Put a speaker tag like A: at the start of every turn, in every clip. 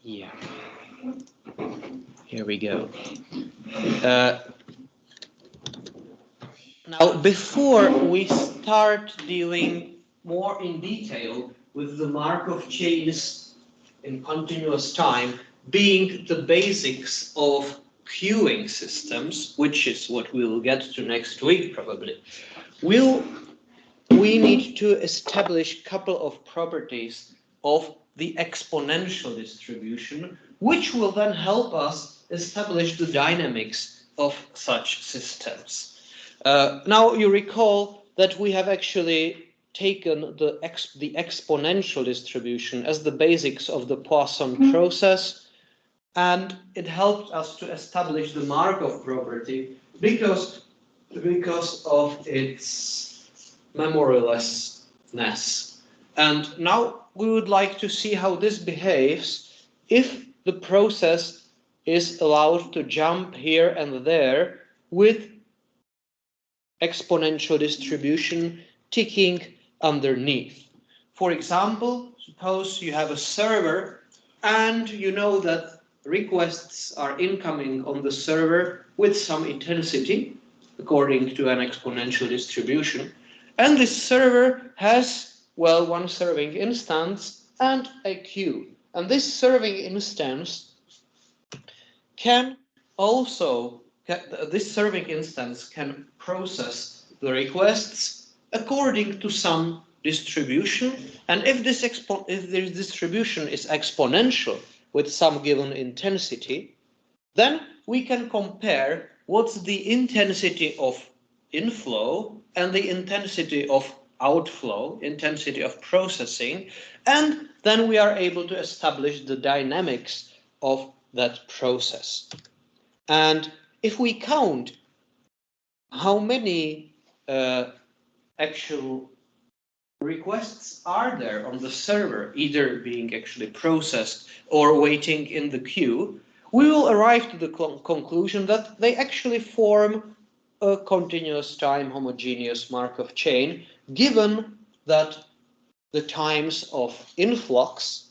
A: Yeah. Here we go. Now, before we start dealing more in detail with the Markov chains in continuous time being the basics of queuing systems, which is what we will get to next week probably, we need to establish a couple of properties of the exponential distribution, which will then help us establish the dynamics of such systems. Now you recall that we have actually taken the exponential distribution as the basics of the Poisson process, and it helped us to establish the Markov property because of its memorylessness. And now we would like to see how this behaves if the process is allowed to jump here and there with exponential distribution ticking underneath. For example, suppose you have a server and you know that requests are incoming on the server with some intensity according to an exponential distribution, and this server has, well, one serving instance and a queue, and this serving instance can process the requests according to some distribution, and if this distribution is exponential with some given intensity, then we can compare what's the intensity of inflow and the intensity of outflow, intensity of processing, and then we are able to establish the dynamics of that process. And if we count how many actual requests are there on the server, either being actually processed or waiting in the queue, we will arrive to the conclusion that they actually form a continuous time homogeneous Markov chain, given that the times of influx,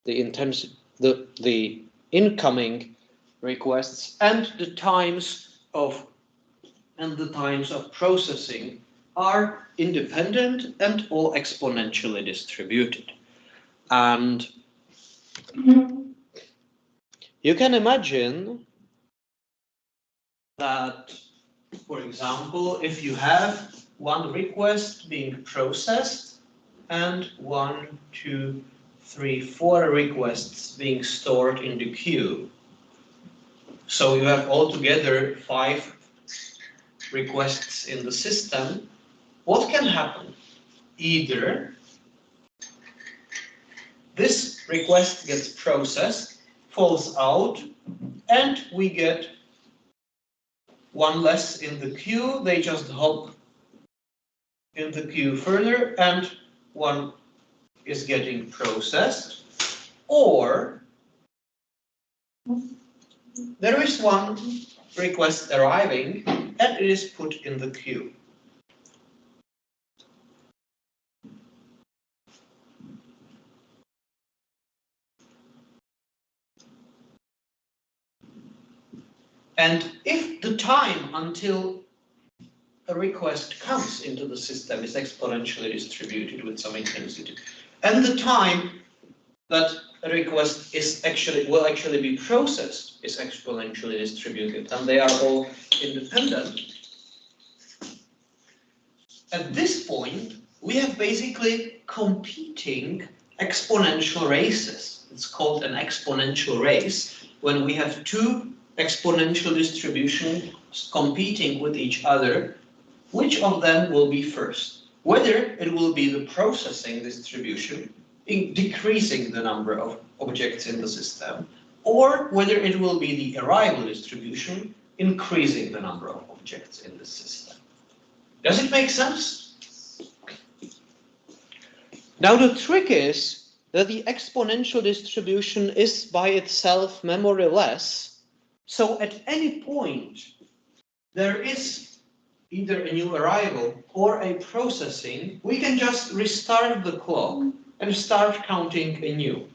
A: the incoming requests, and the times of processing are independent and all exponentially distributed. And you can imagine that, for example, if you have one request being processed and 1, 2, 3, 4 requests being stored in the queue, so you have altogether 5 requests in the system, what can happen? Either this request gets processed, falls out, and we get one less in the queue, they just hop in the queue further, and one is getting processed, or there is one request arriving and it is put in the queue. And if the time until a request comes into the system is exponentially distributed with some intensity, and the time that a request will actually be processed is exponentially distributed, and they are all independent, at this point we have basically competing exponential races. It's called an exponential race when we have two exponential distributions competing with each other. Which of them will be first? Whether it will be the processing distribution, decreasing the number of objects in the system, or whether it will be the arrival distribution, increasing the number of objects in the system. Does it make sense? Now the trick is that the exponential distribution is by itself memoryless, so at any point there is either a new arrival or a processing, we can just restart the clock and start counting anew.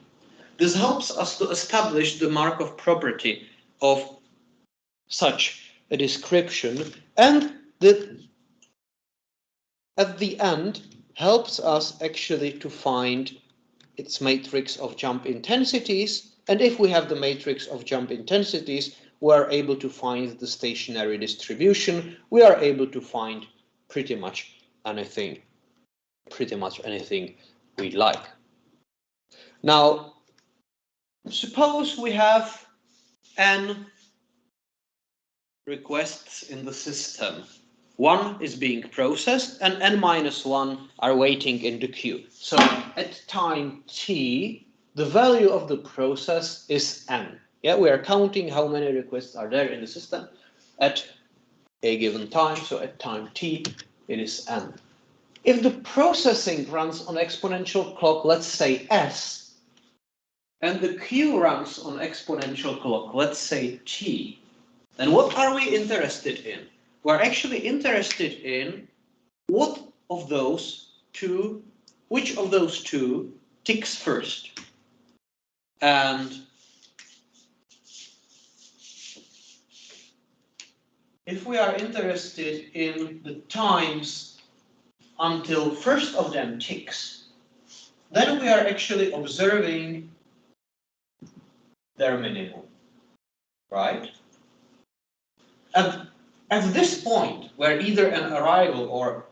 A: This helps us to establish the Markov property of such a description, and at the end helps us actually to find its matrix of jump intensities, and if we have the matrix of jump intensities, we are able to find the stationary distribution. We are able to find pretty much anything we like. Now, suppose we have n requests in the system. One is being processed and n-1 are waiting in the queue. So at time t, the value of the process is n. Yeah, we are counting how many requests are there in the system at a given time. So at time t, it is n. If the processing runs on exponential clock, let's say s, and the queue runs on exponential clock, let's say t, then what are we interested in? We're actually interested in which of those two ticks first. And if we are interested in the times until first of them ticks, then we are actually observing their minimum, right? And at this point, where either an arrival or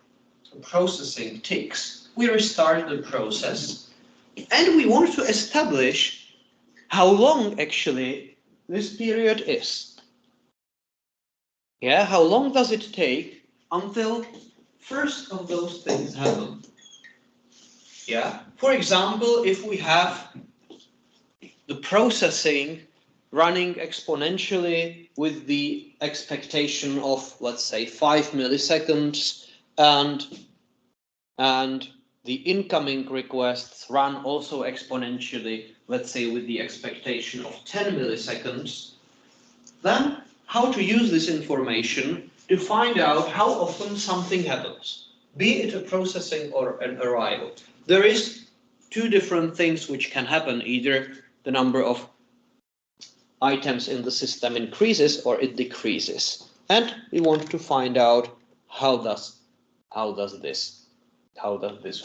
A: processing ticks, we restart the process, and we want to establish how long actually this period is. Yeah, how long does it take until first of those things happen? Yeah, for example, if we have the processing running exponentially with the expectation of, let's say, 5 milliseconds, and the incoming requests run also exponentially, let's say, with the expectation of 10 milliseconds, then how to use this information to find out how often something happens, be it a processing or an arrival. There is two different things which can happen: either the number of items in the system increases or it decreases, and we want to find out how does this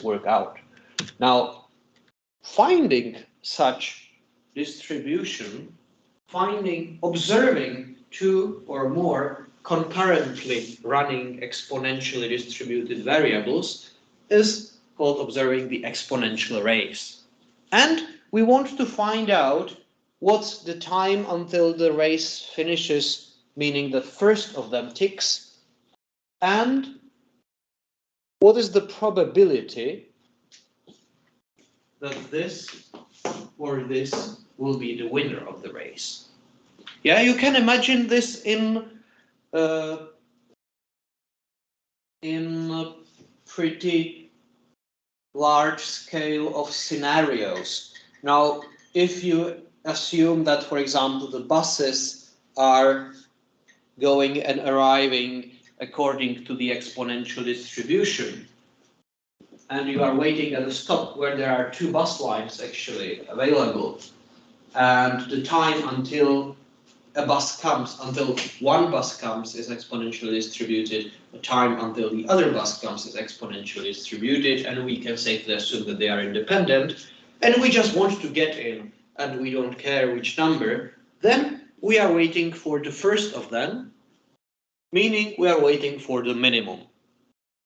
A: work out. Now, finding such distribution, observing two or more concurrently running exponentially distributed variables is called observing the exponential race. And we want to find out what's the time until the race finishes, meaning the first of them ticks, and what is the probability that this or this will be the winner of the race. Yeah, you can imagine this in a pretty large scale of scenarios. Now, if you assume that, for example, the buses are going and arriving according to the exponential distribution, and you are waiting at a stop where there are two bus lines actually available, and the time until one bus comes is exponentially distributed, the time until the other bus comes is exponentially distributed, and we can safely assume that they are independent, and we just want to get in, and we don't care which number, then we are waiting for the first of them, meaning we are waiting for the minimum.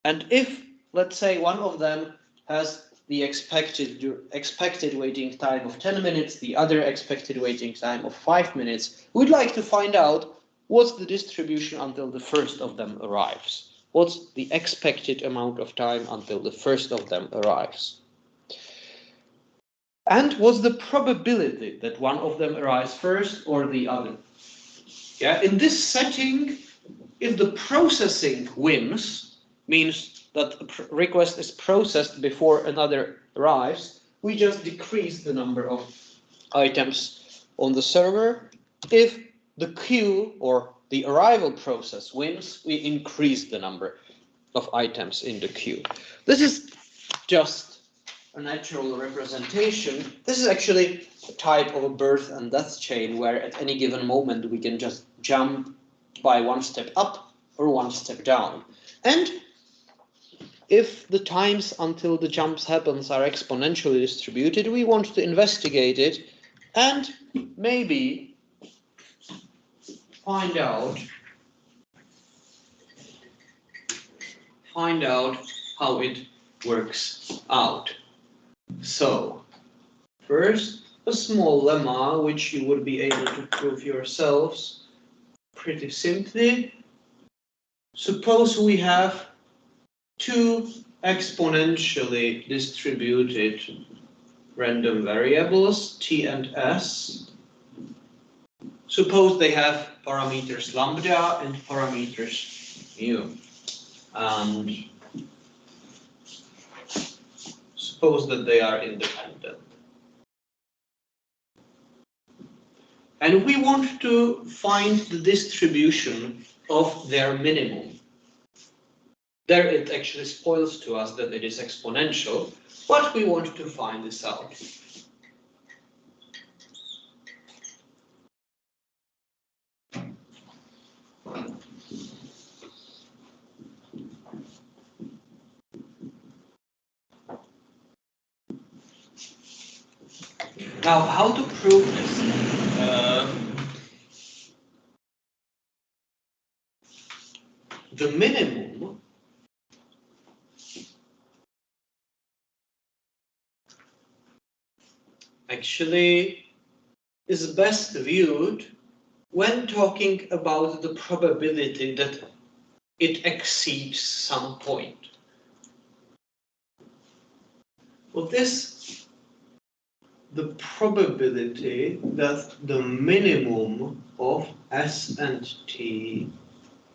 A: And if, let's say, one of them has the expected waiting time of 10 minutes, the other expected waiting time of 5 minutes, we'd like to find out what's the distribution until the first of them arrives. What's the expected amount of time until the first of them arrives? And what's the probability that one of them arrives first or the other? Yeah, in this setting, if the processing wins, means that a request is processed before another arrives, we just decrease the number of items on the server. If the queue or the arrival process wins, we increase the number of items in the queue. This is just a natural representation. This is actually a type of a birth and death chain where at any given moment we can just jump by one step up or one step down. And if the times until the jumps happens are exponentially distributed, we want to investigate it and maybe find out how it works out. So, first, a small lemma which you would be able to prove yourselves pretty simply. Suppose we have two exponentially distributed random variables, t and s. Suppose they have parameters lambda and parameters mu. And suppose that they are independent. And we want to find the distribution of their minimum. There it actually spoils to us that it is exponential, but we want to find this out. Now, how to prove this? The minimum actually is best viewed when talking about the probability that it exceeds some point. Well, the probability that the minimum of S and T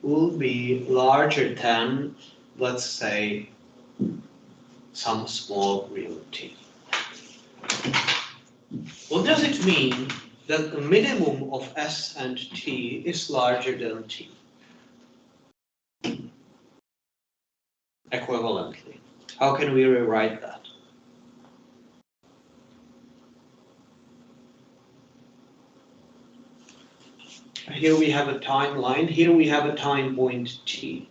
A: will be larger than, let's say, some small real T. What does it mean that the minimum of S and T is larger than T? Equivalently. How can we rewrite that? Here we have a timeline, here we have a time point t.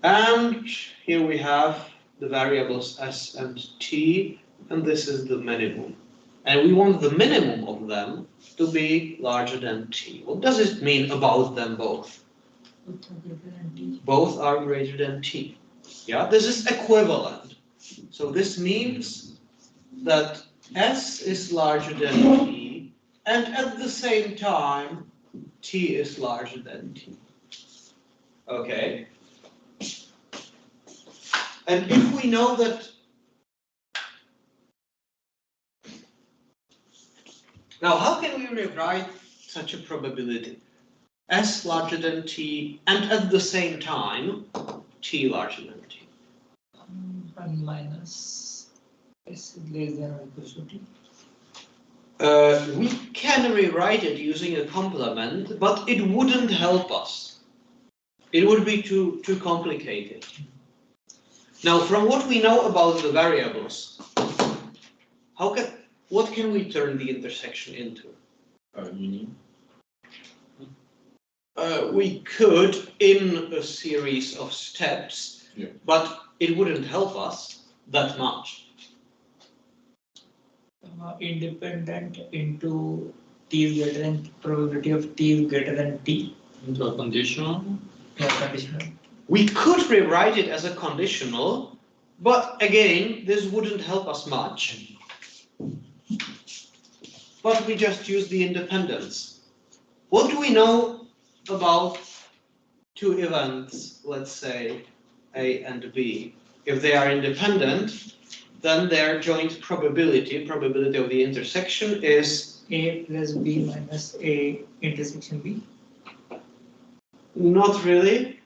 A: And here we have the variables s and t, and this is the minimum. And we want the minimum of them to be larger than t. What does it mean about them both? Both are greater than t. Yeah, this is equivalent. So this means that s is larger than t, and at the same time, t is larger than t. Okay. And if we know that, now how can we rewrite such a probability? S larger than t, and at the same time, t larger than t.
B: 1 minus s less than or equal to t.
A: We can rewrite it using a complement, but it wouldn't help us. It would be too complicated. Now, from what we know about the variables, what can we turn the intersection into?
C: Union.
A: We could in a series of steps, yeah, but it wouldn't help us that much.
B: Independent into t is greater than probability of t is greater than t.
C: Into a conditional?
B: Yeah, conditional.
A: We could rewrite it as a conditional, but again, this wouldn't help us much. But we just use the independence. What do we know about two events, let's say A and B? If they are independent, then their joint probability of the intersection is
B: A plus B minus A intersection B.
A: Not really.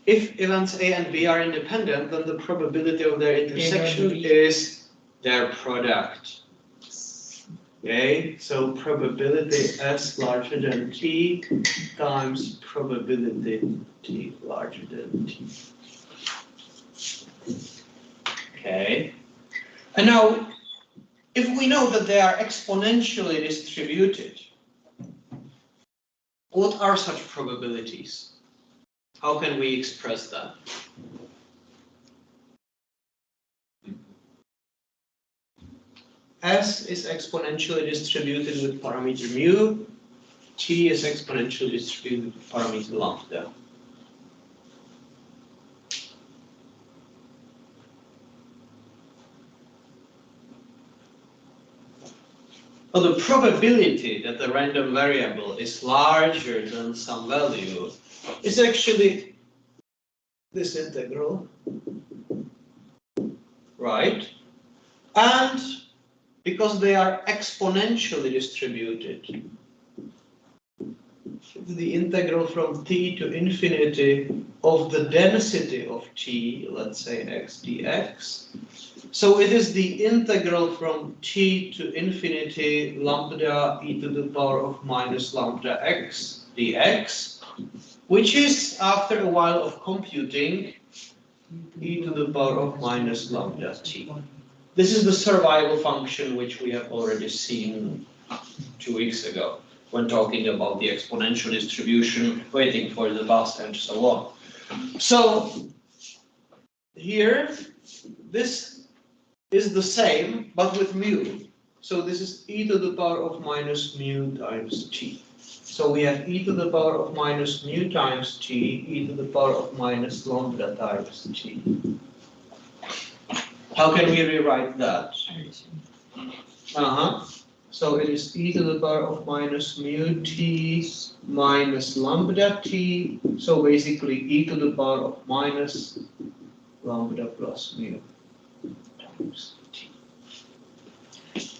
A: If events A and B are independent, then the probability of their intersection is their product. Okay, so probability S larger than T times probability T larger than T. And now, if we know that they are exponentially distributed, what are such probabilities? How can we express that? S is exponentially distributed with parameter mu, T is exponentially distributed with parameter lambda. Well, the probability that the random variable is larger than some value is actually this integral, right? And because they are exponentially distributed, the integral from t to infinity of the density of t, let's say x dx. So it is the integral from t to infinity lambda e to the power of minus lambda x dx, which is, after a while of computing, e to the power of minus lambda t. This is the survival function which we have already seen 2 weeks ago when talking about the exponential distribution, waiting for the bus and so on. So here, this is the same, but with mu. So this is e to the power of minus mu times t. So we have e to the power of minus mu times t, e to the power of minus lambda times t. How can we rewrite that? So it is e to the power of minus mu t minus lambda t. So basically e to the power of minus lambda plus mu times t.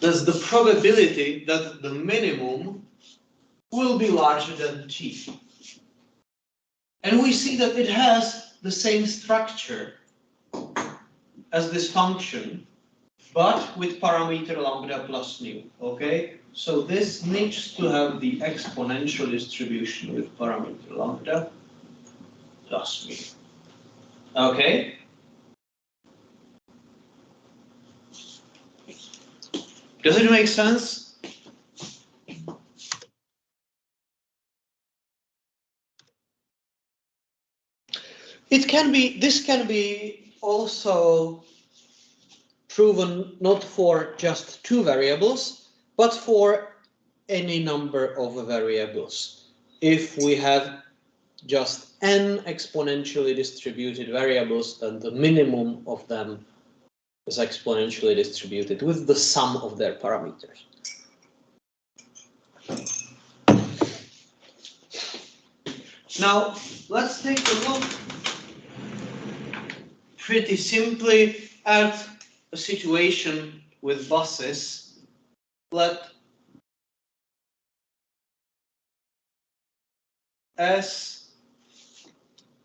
A: That's the probability that the minimum will be larger than t. And we see that it has the same structure as this function, but with parameter lambda plus mu, okay? So this needs to have the exponential distribution with parameter lambda plus mu, okay? Does it make sense? This can be also proven not for just 2 variables, but for any number of variables. If we have just n exponentially distributed variables, then the minimum of them is exponentially distributed with the sum of their parameters. Now, let's take a look pretty simply at a situation with buses. Let S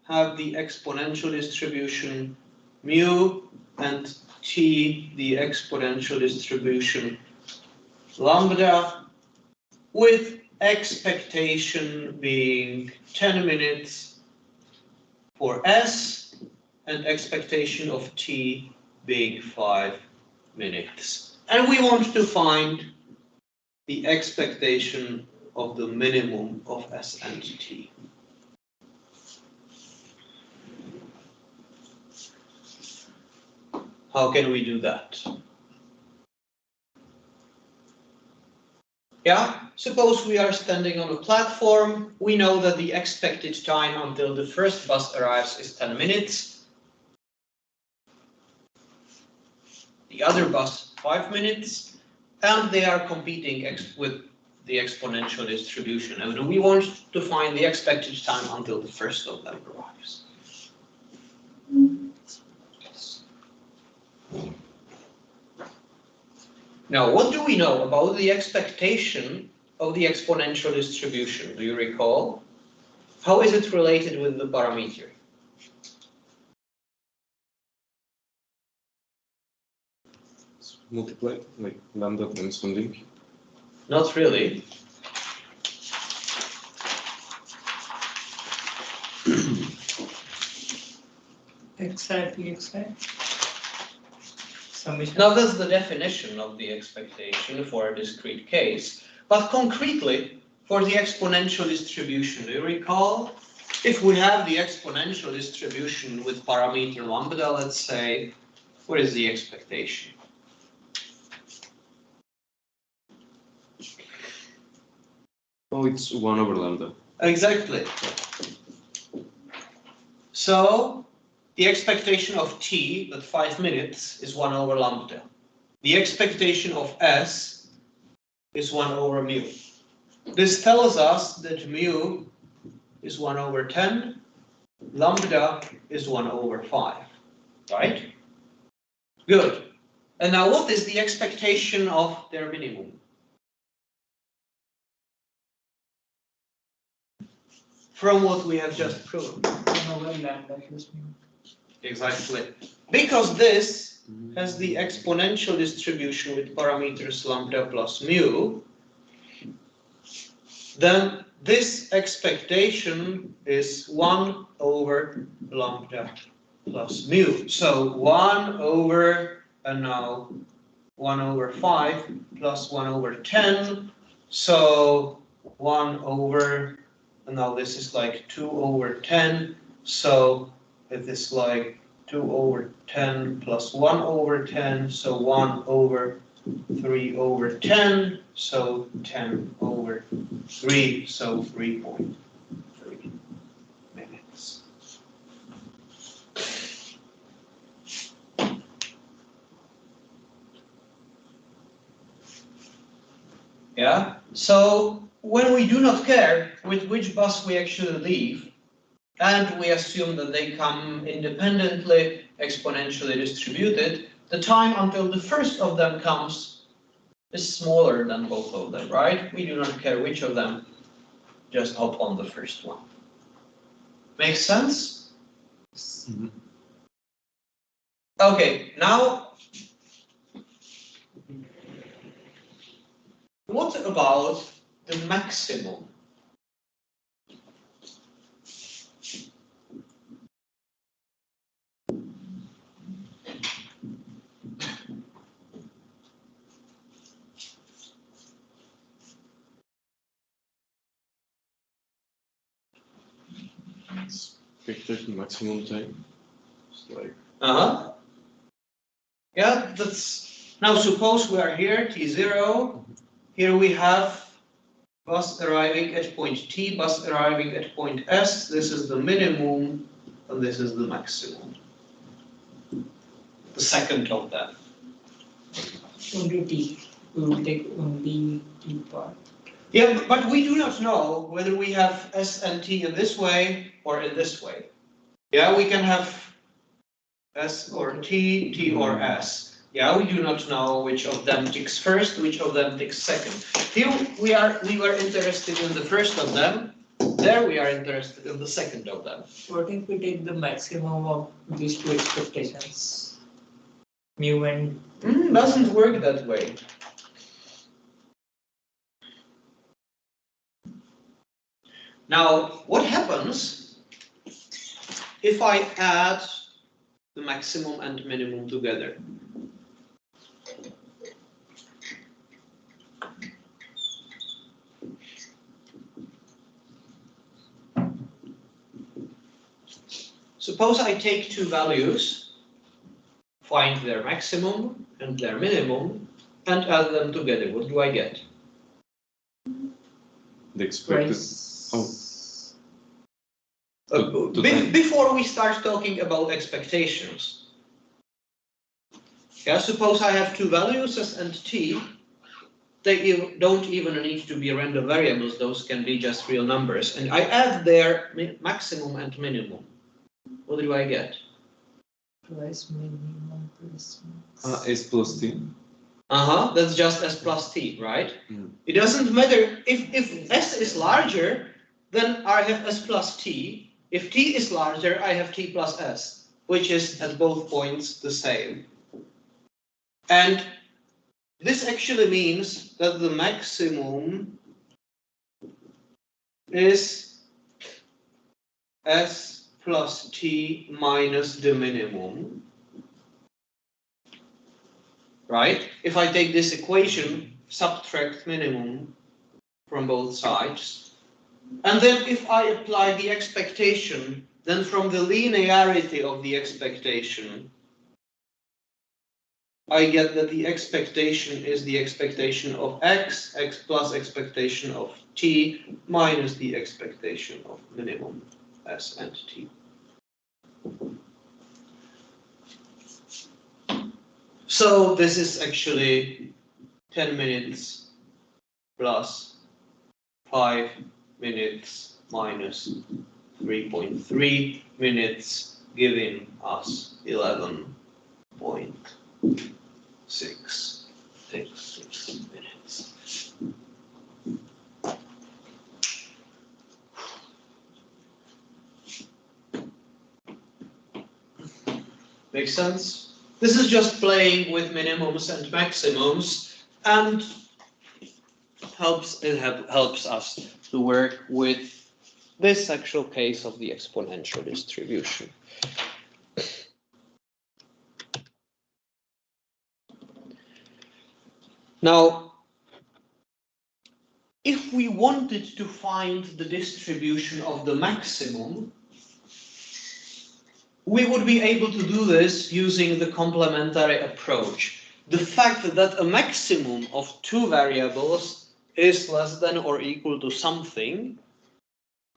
A: have the exponential distribution mu and T the exponential distribution lambda, with expectation being 10 minutes for S and expectation of T being 5 minutes. And we want to find the expectation of the minimum of S and T. How can we do that? Yeah, suppose we are standing on a platform. We know that the expected time until the first bus arrives is 10 minutes. The other bus 5 minutes, and they are competing with the exponential distribution. And we want to find the expected time until the first of them arrives. Now, what do we know about the expectation of the exponential distribution? Do you recall? How is it related with the parameter?
D: Multiply, like lambda times something?
A: Not really.
B: Exactly. Summation.
A: Now that's the definition of the expectation for a discrete case. But concretely, for the exponential distribution, do you recall? If we have the exponential distribution with parameter lambda, let's say, what is the expectation?
D: Oh, it's 1 over lambda.
A: Exactly. So the expectation of t, that 5 minutes, is 1 over lambda. The expectation of s is 1 over mu. This tells us that mu is 1 over 10, lambda is 1 over 5, right? Good. And now what is the expectation of their minimum? From what we have just proven.
B: 1 over lambda plus mu.
A: Exactly. Because this has the exponential distribution with parameters lambda plus mu, then this expectation is 1 over lambda plus mu. So 1 over, and now 1 over 5 plus 1 over 10. So 1 over, and now this is like 2 over 10. So it is like 2 over 10 plus 1 over 10. So 1 over 3 over 10. So 10 over 3. So 3.3 minutes. Yeah, so when we do not care with which bus we actually leave, and we assume that they come independently, exponentially distributed, the time until the first of them comes is smaller than both of them, right? We do not care which of them, just hop on the first one. Makes sense?
D: Mhm.
A: Okay, now what about the maximum?
D: Expected maximum time. It's like
A: Uh-huh. Yeah, that's, now suppose we are here, t0, here we have bus arriving at point T, bus arriving at point S, this is the minimum, and this is the maximum. The second of them.
B: Only t. We will take only t part.
A: Yeah, but we do not know whether we have S and T in this way or in this way. Yeah, we can have S or T, T or S. Yeah, we do not know which of them ticks first, which of them ticks second. Here we were interested in the first of them. There we are interested in the second of them.
B: What if we take the maximum of these two expectations? Mu and
A: Doesn't work that way. Now, what happens if I add the maximum and minimum together? Suppose I take two values, find their maximum and their minimum, and add them together. What do I get?
D: the expected.
B: price.
D: Oh. To time.
A: Before we start talking about expectations, yeah, suppose I have two values, S and T. They don't even need to be random variables, those can be just real numbers. And I add their maximum and minimum. What do I get?
B: Price minimum plus max.
D: S plus T.
A: That's just S plus T, right?
D: Mm.
A: It doesn't matter, if S is larger, then I have S plus T. If T is larger, I have T plus S, which is at both points the same. And this actually means that the maximum is S plus T minus the minimum. right? If I take this equation, subtract minimum from both sides, and then if I apply the expectation, then from the linearity of the expectation, I get that the expectation is the expectation of x plus expectation of t minus the expectation of minimum s and t. So this is actually 10 minutes plus 5 minutes minus 3.3 minutes, giving us 11.66 minutes. Makes sense? This is just playing with minimums and maximums, and helps us to work with this actual case of the exponential distribution. Now, if we wanted to find the distribution of the maximum, we would be able to do this using the complementary approach. The fact that a maximum of two variables is less than or equal to something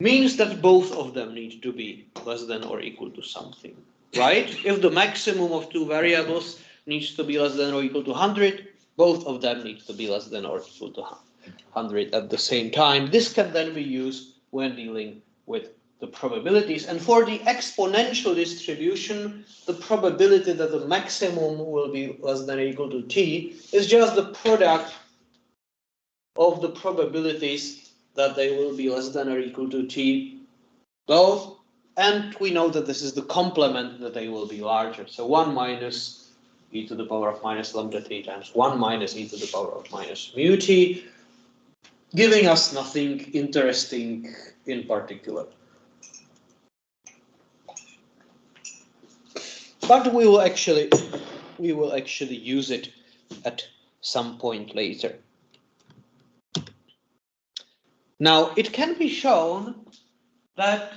A: means that both of them need to be less than or equal to something, right? If the maximum of two variables needs to be less than or equal to 100, both of them need to be less than or equal to 100 at the same time. This can then be used when dealing with the probabilities. And for the exponential distribution, the probability that the maximum will be less than or equal to t is just the product of the probabilities that they will be less than or equal to t both, and we know that this is the complement that they will be larger. So 1 minus e to the power of minus lambda t times 1 minus e to the power of minus mu t, giving us nothing interesting in particular. But we will actually use it at some point later. Now, it can be shown that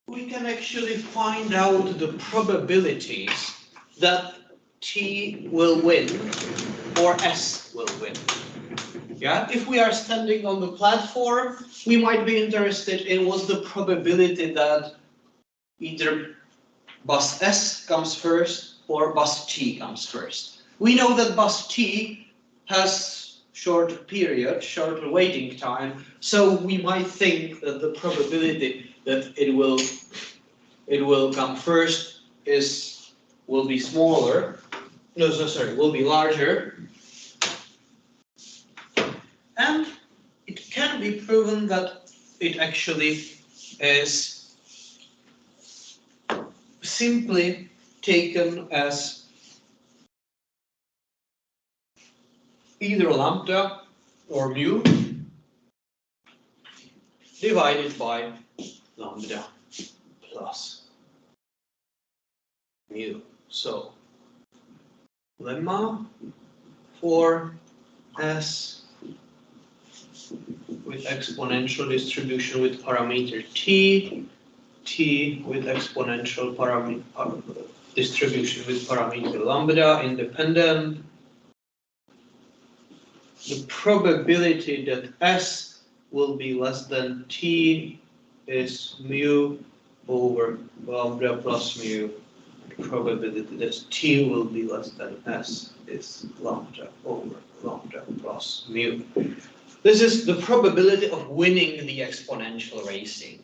A: we can actually find out the probabilities that t will win or s will win. Yeah, if we are standing on the platform, we might be interested in what's the probability that either bus S comes first or bus T comes first. We know that bus T has shorter waiting time, so we might think that the probability that it will come first will be smaller. No, sorry, will be larger. And it can be proven that it actually is simply taken as either lambda or mu divided by lambda plus mu. So lemma for S with exponential distribution with parameter t, t with exponential distribution with parameter lambda independent. The probability that S will be less than t is mu over lambda plus mu. The probability that t will be less than S is lambda over lambda plus mu. This is the probability of winning the exponential racing.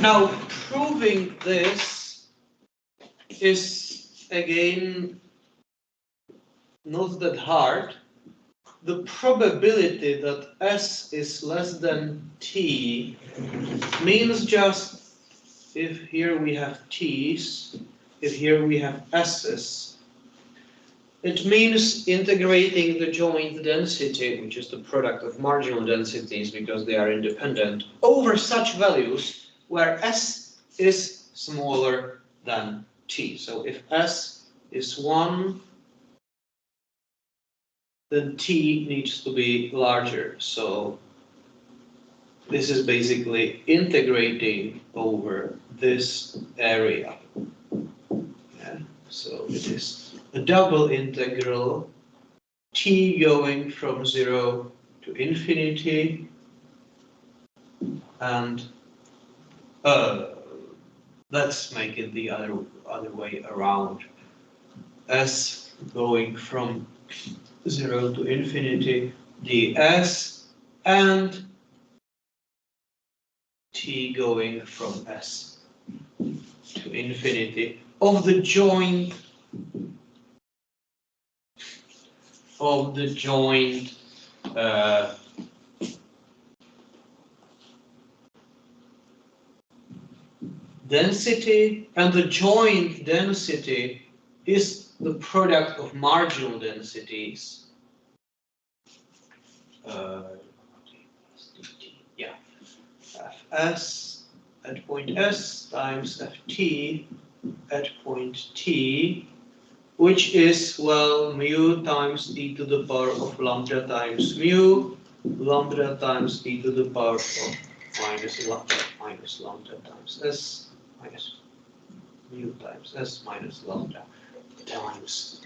A: Now, proving this is again not that hard. The probability that S is less than t means just if here we have t's, if here we have s's, it means integrating the joint density, which is the product of marginal densities because they are independent, over such values where S is smaller than t. So if S is 1, then t needs to be larger. So this is basically integrating over this area. Yeah. So it is a double integral, t going from 0 to infinity, and let's make it the other way around. S going from 0 to infinity ds, and t going from s to infinity of the joint density, and the joint density is the product of marginal densities. Yeah, Fs at point S times Ft at point T, which is, well, mu times e to the power of lambda times mu, lambda times e to the power of minus lambda times S minus mu times S minus lambda times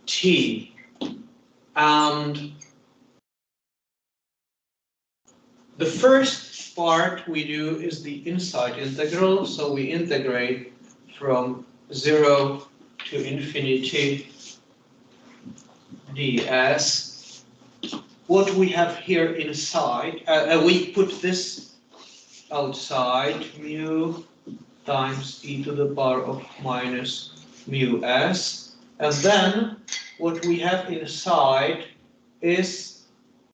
A: T. And the first part we do is the inside integral, so we integrate from 0 to infinity ds. What we have here inside, we put this outside, mu times e to the power of minus mu s, and then what we have inside is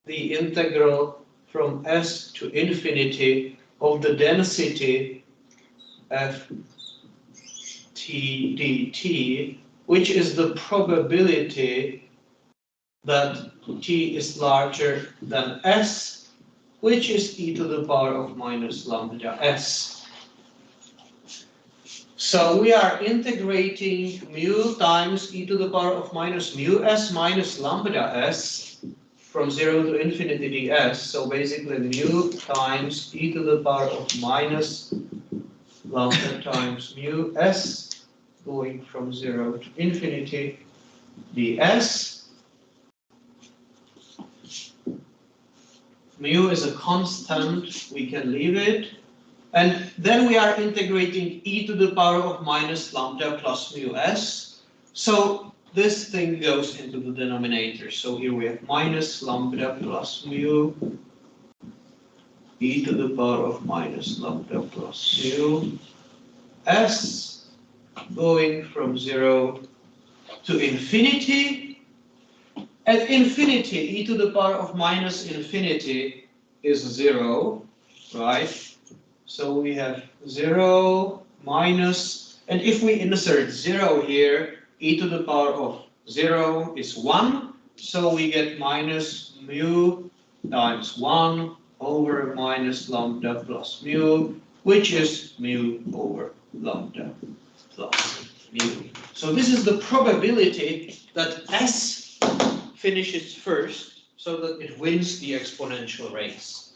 A: the integral from s to infinity of the density f t dt, which is the probability that t is larger than s, which is e to the power of minus lambda s. So we are integrating mu times e to the power of minus mu s minus lambda s from 0 to infinity ds. So basically mu times e to the power of minus lambda times mu s going from 0 to infinity ds. Mu is a constant, we can leave it. And then we are integrating e to the power of minus lambda plus mu s. So this thing goes into the denominator. So here we have minus lambda plus mu e to the power of minus lambda plus mu s going from 0 to infinity. At infinity, e to the power of minus infinity is 0, right? So we have 0 minus, and if we insert 0 here, e to the power of 0 is 1, so we get minus mu times 1 over minus lambda plus mu, which is mu over lambda plus mu. So this is the probability that S finishes first, so that it wins the exponential race.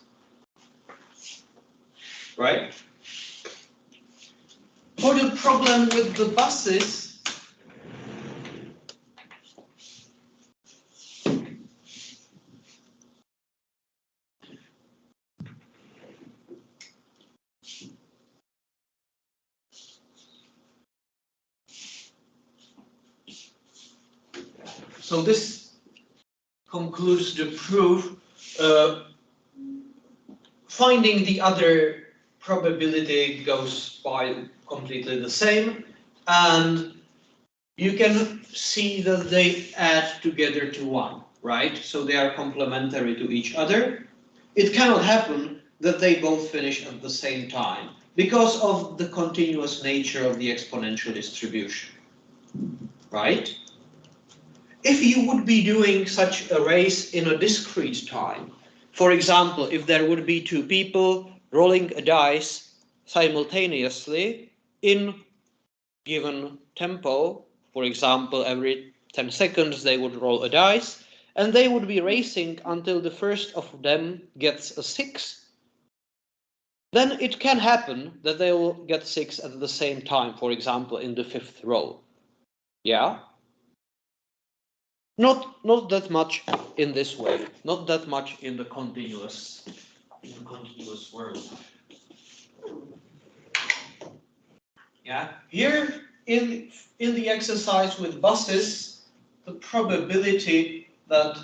A: Right? For the problem with the buses, so this concludes the proof. Finding the other probability goes by completely the same, and you can see that they add together to 1, right? So they are complementary to each other. It cannot happen that they both finish at the same time because of the continuous nature of the exponential distribution, right? If you would be doing such a race in a discrete time, for example, if there would be two people rolling a dice simultaneously in given tempo, For example, every 10 seconds they would roll a dice, and they would be racing until the first of them gets a 6. Then it can happen that they will get 6 at the same time, for example, in the 5th roll. Yeah? Not that much in this way, not that much in the continuous world. Yeah? Here in the exercise with buses, the probability that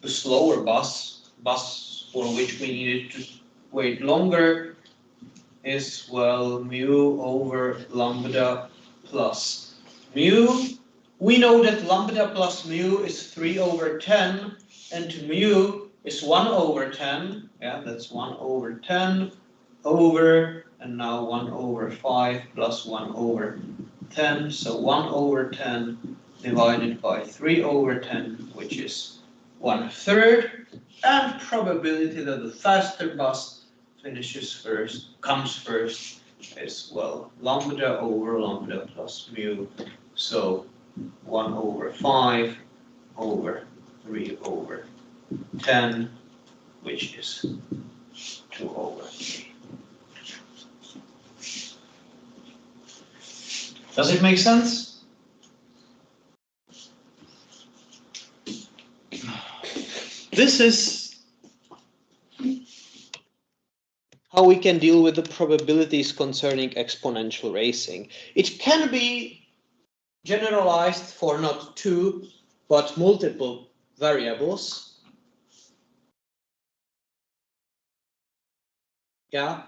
A: the slower bus for which we needed to wait longer is, well, mu over lambda plus mu. We know that lambda plus mu is 3 over 10 and mu is 1 over 10. Yeah, that's 1 over 10 over, and now 1 over 5 plus 1 over 10. So 1 over 10 divided by 3 over 10, which is 1/3. And probability that the faster bus comes first is, well, lambda over lambda plus mu. So 1 over 5 over 3 over 10, which is 2 over 3. Does it make sense? This is how we can deal with the probabilities concerning exponential racing. It can be generalized for not 2, but multiple variables. Yeah.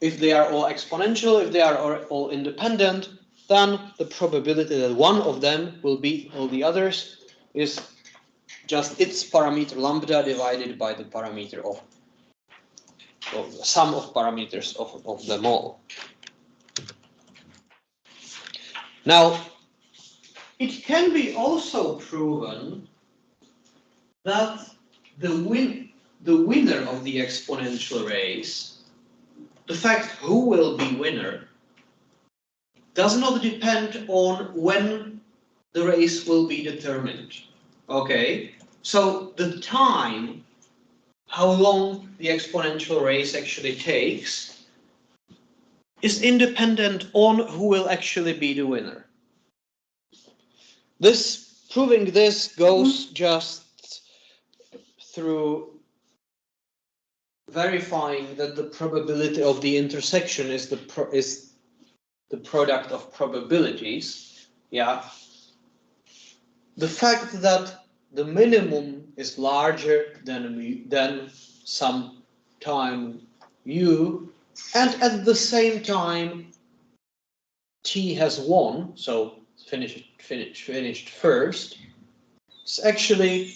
A: If they are all exponential, if they are all independent, then the probability that one of them will beat all the others is just its parameter lambda divided by the parameter of the sum of parameters of them all. Now, it can be also proven that the winner of the exponential race, the fact who will be winner, does not depend on when the race will be determined. Okay, so the time, how long the exponential race actually takes, is independent on who will actually be the winner. Proving this goes just through verifying that the probability of the intersection is the product of probabilities. Yeah. The fact that the minimum is larger than some time u, and at the same time t has won, so finished first. It's actually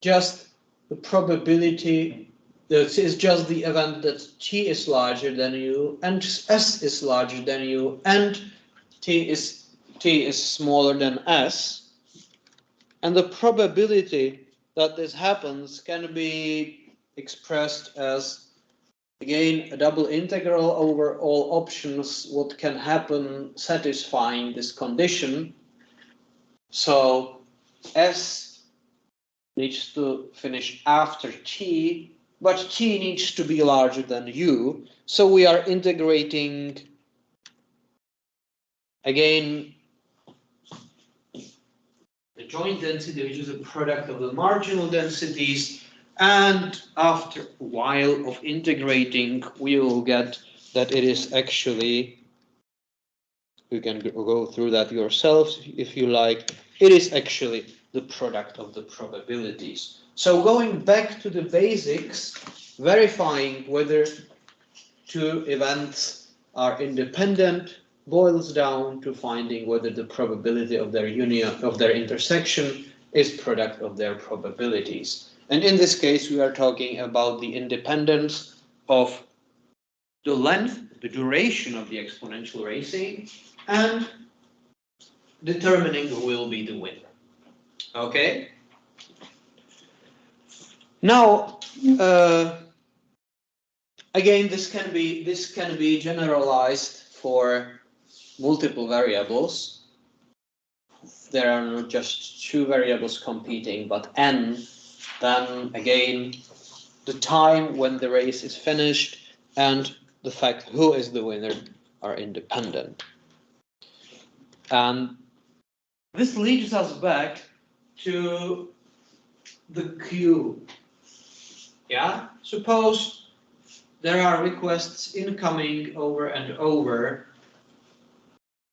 A: just the probability. This is just the event that t is larger than u and s is larger than u and t is smaller than s, and the probability that this happens can be expressed as, again, a double integral over all options what can happen satisfying this condition. So s needs to finish after t, but t needs to be larger than u. So we are integrating, again, the joint density, which is a product of the marginal densities, and after a while of integrating, we will get that it is actually, you can go through that yourselves if you like, it is actually the product of the probabilities. So going back to the basics, verifying whether two events are independent boils down to finding whether the probability of their union, of their intersection, is product of their probabilities. And in this case, we are talking about the independence of the length, the duration of the exponential racing, and determining who will be the winner. Okay? Now, again, this can be generalized for multiple variables, there are not just two variables competing, but n, then again, the time when the race is finished and the fact who is the winner are independent. And this leads us back to the queue. Yeah, suppose there are requests incoming over and over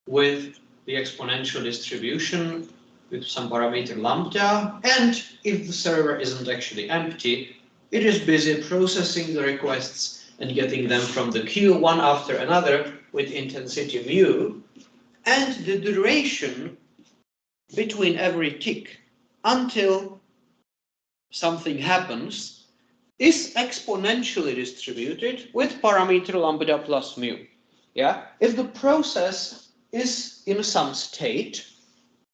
A: with the exponential distribution with some parameter lambda, and if the server isn't actually empty, it is busy processing the requests and getting them from the queue one after another with intensity mu, and the duration between every tick until something happens is exponentially distributed with parameter lambda plus mu. Yeah, if the process is in some state,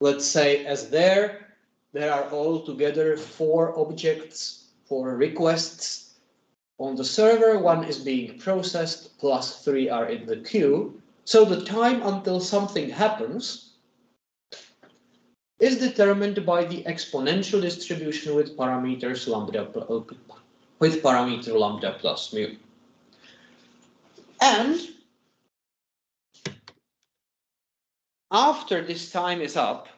A: let's say as there are altogether 4 objects, 4 requests on the server, 1 is being processed, plus 3 are in the queue. So the time until something happens is determined by the exponential distribution with parameters parameter lambda plus mu. And after this time is up,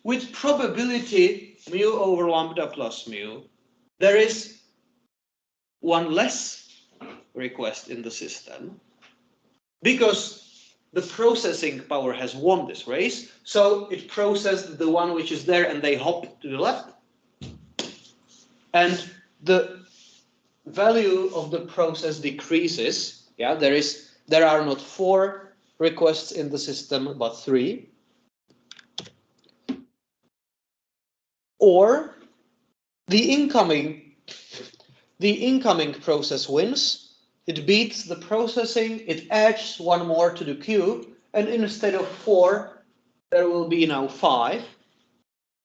A: with probability mu over lambda plus mu, there is one less request in the system because the processing power has won this race, so it processed the one which is there and they hop to the left. And the value of the process decreases. Yeah, there are not 4 requests in the system, but 3. Or the incoming process wins. It beats the processing, it adds 1 more to the queue, and instead of 4, there will be now 5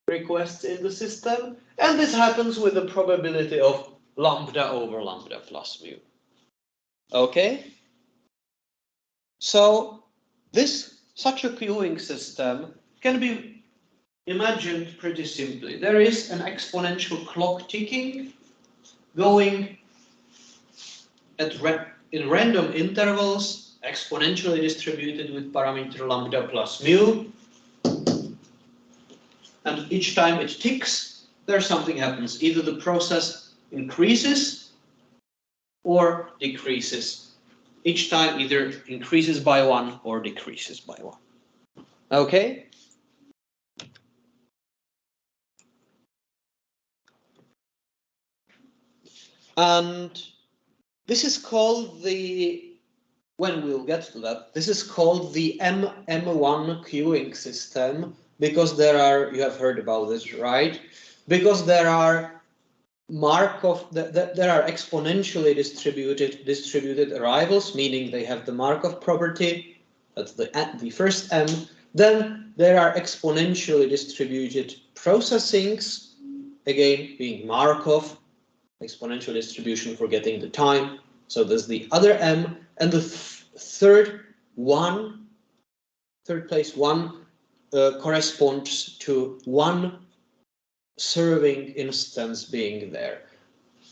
A: requests in the system, and this happens with the probability of lambda over lambda plus mu. Okay? So such a queuing system can be imagined pretty simply. There is an exponential clock ticking going in random intervals, exponentially distributed with parameter lambda plus mu. And each time it ticks, something happens. Either the process increases or decreases. Each time either increases by 1 or decreases by 1. Okay? And this is called when we'll get to that, this is called the M1 queuing system, because you have heard about this, right? Because there are there are exponentially distributed arrivals, meaning they have the Markov property, that's the first M. Then there are exponentially distributed processings, again being Markov, exponential distribution for getting the time. So there's the other M, and the third place 1 corresponds to 1 serving instance being there.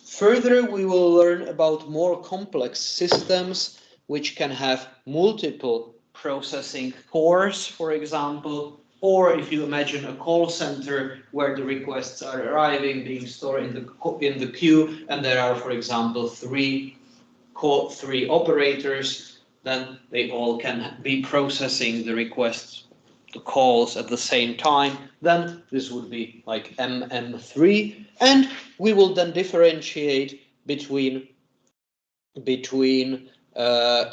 A: Further, we will learn about more complex systems which can have multiple processing cores, for example, or if you imagine a call center where the requests are arriving, being stored in the queue, and there are, for example, 3 operators, then they all can be processing the requests, the calls at the same time. Then this would be like MM3, and we will then differentiate between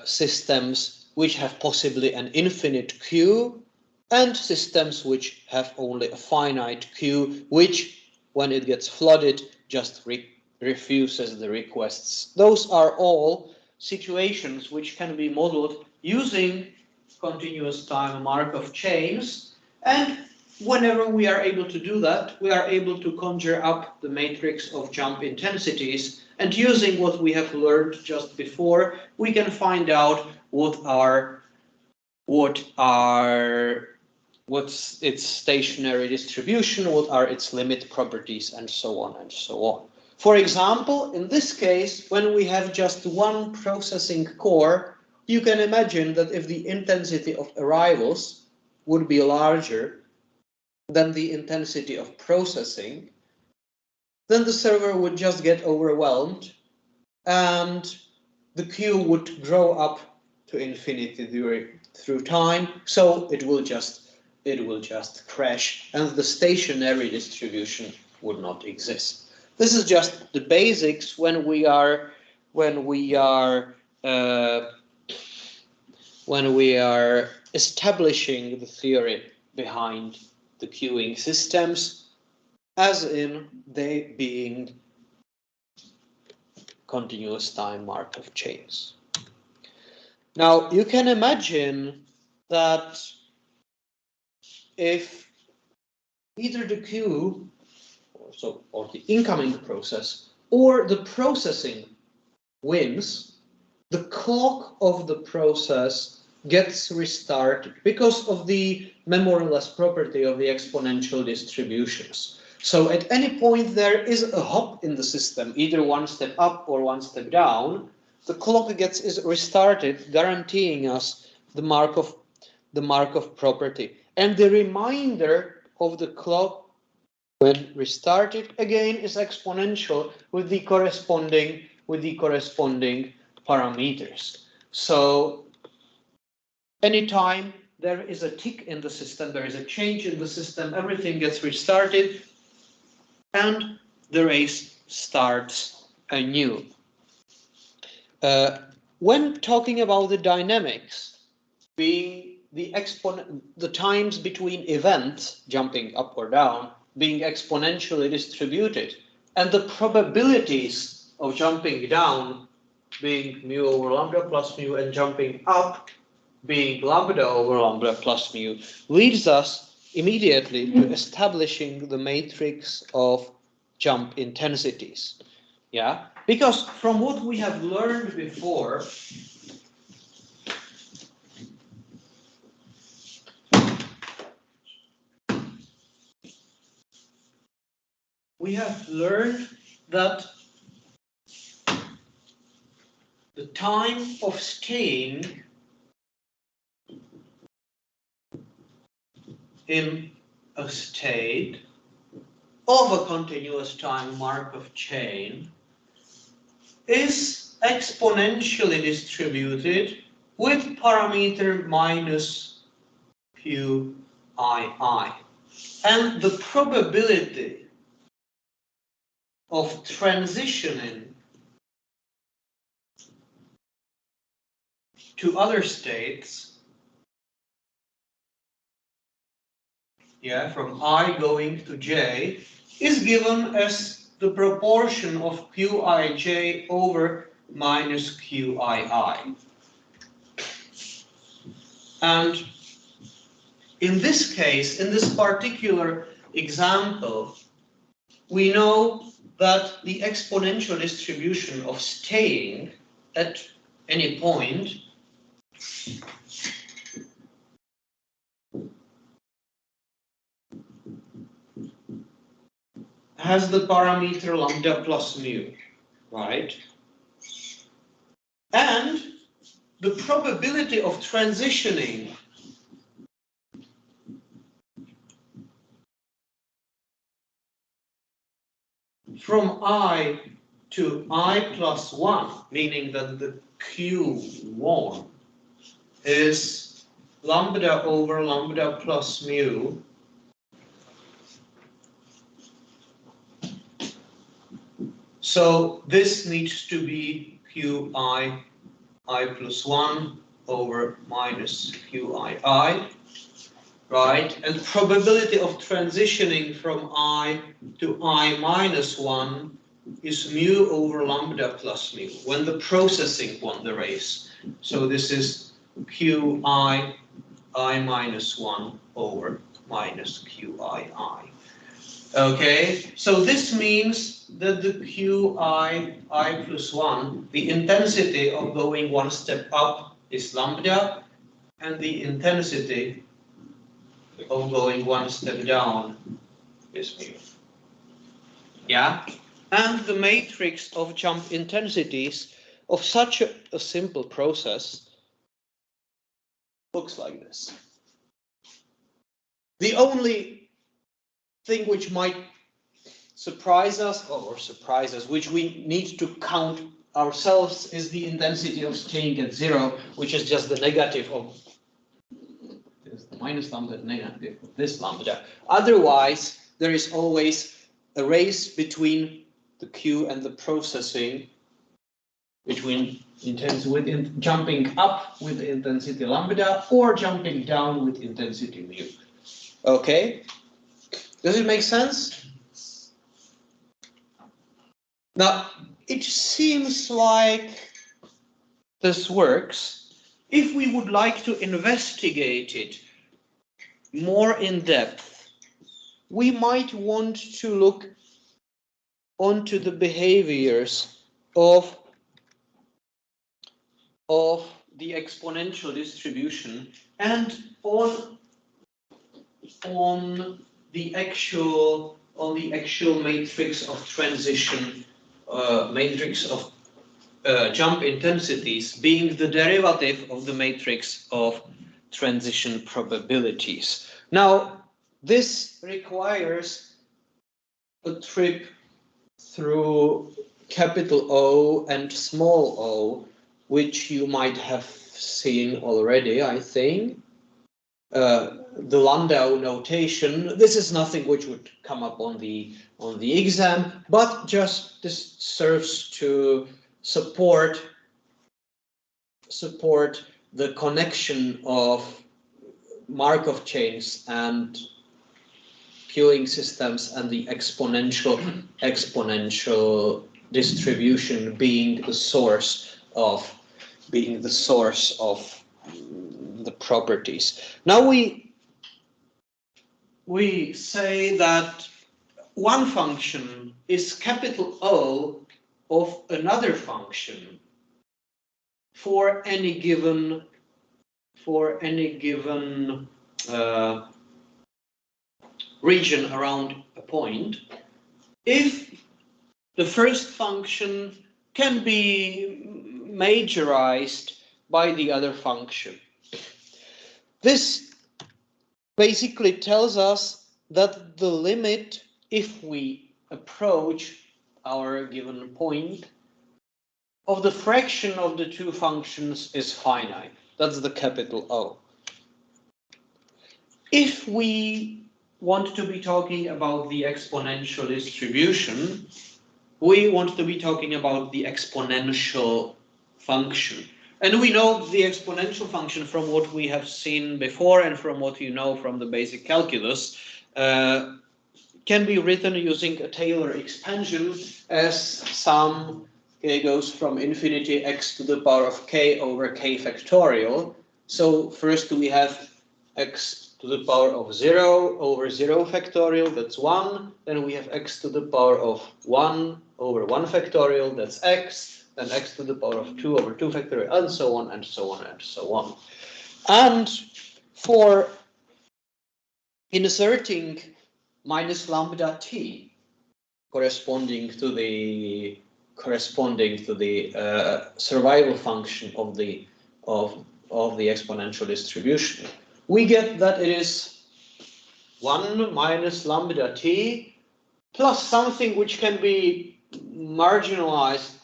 A: systems which have possibly an infinite queue and systems which have only a finite queue, which, when it gets flooded, just refuses the requests. Those are all situations which can be modeled using continuous time Markov chains, and whenever we are able to do that, we are able to conjure up the matrix of jump intensities, and using what we have learned just before, we can find out what are what's its stationary distribution, what are its limit properties, and so on and so on. For example, in this case, when we have just one processing core, you can imagine that if the intensity of arrivals would be larger than the intensity of processing, then the server would just get overwhelmed and the queue would grow up to infinity through time, so it will just crash and the stationary distribution would not exist. This is just the basics when we are establishing the theory behind the queuing systems, as in they being continuous time Markov chains. Now you can imagine that if either the queue or the incoming process or the processing wins, the clock of the process gets restarted because of the memoryless property of the exponential distributions. So at any point there is a hop in the system, either one step up or one step down, the clock is restarted, guaranteeing us the Markov property. And the remainder of the clock, when restarted again, is exponential with the corresponding parameters. So anytime there is a tick in the system, there is a change in the system, everything gets restarted and the race starts anew. When talking about the dynamics, being the times between events, jumping up or down, being exponentially distributed, and the probabilities of jumping down being mu over lambda plus mu and jumping up being lambda over lambda plus mu, leads us immediately to establishing the matrix of jump intensities. Yeah, because from what we have learned before, we have learned that the time of staying in a state of a continuous time Markov chain is exponentially distributed with parameter minus qii. And the probability of transitioning to other states, from I going to j, is given as the proportion of qij over minus qii. And in this case, in this particular example, we know that the exponential distribution of staying at any point has the parameter lambda plus mu, right? And the probability of transitioning from I to I plus 1, meaning that the Q1 is lambda over lambda plus mu so this needs to be Qi I plus 1 over minus Qii, right? And probability of transitioning from I to I minus 1 is mu over lambda plus mu, when the processing won the race. So this is Qi I minus 1 over minus Qii. Okay, so this means that the Qi I plus 1, the intensity of going one step up is lambda, and the intensity of going one step down is mu. Yeah? And the matrix of jump intensities of such a simple process looks like this. The only thing which might surprise us, which we need to count ourselves, is the intensity of staying at zero, which is just the negative of this minus lambda, negative of this lambda. Otherwise, there is always a race between the Q and the processing, between jumping up with the intensity lambda or jumping down with intensity mu. Okay? Does it make sense? Now, it seems like this works. If we would like to investigate it more in depth, we might want to look onto the behaviors of the exponential distribution and on the actual matrix of transition, matrix of jump intensities being the derivative of the matrix of transition probabilities. Now, this requires a trip through capital O and small o, which you might have seen already, I think. The Landau notation. This is nothing which would come up on the exam, but just this serves to support the connection of Markov chains and queuing systems and the exponential distribution being the source of the properties. Now we say that one function is capital O of another function for any given region around a point, if the first function can be majorized by the other function. This basically tells us that the limit, if we approach our given point, of the fraction of the two functions is finite. That's the capital O. If we want to be talking about the exponential distribution, we want to be talking about the exponential function. And we know the exponential function from what we have seen before and from what you know from the basic calculus can be written using a Taylor expansion as sum k goes from infinity x to the power of k over k factorial. So first we have x to the power of 0 over 0 factorial, that's 1. Then we have x to the power of 1 over 1 factorial, that's x. Then x to the power of 2 over 2 factorial, and so on, and so on, and so on. And for inserting minus lambda t corresponding to the survival function of the exponential distribution, we get that it is 1 minus lambda t plus something which can be majorized,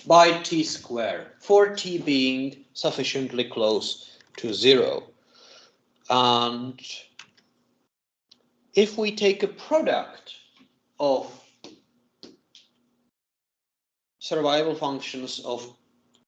A: by t squared, for t being sufficiently close to 0. And if we take a product of survival functions of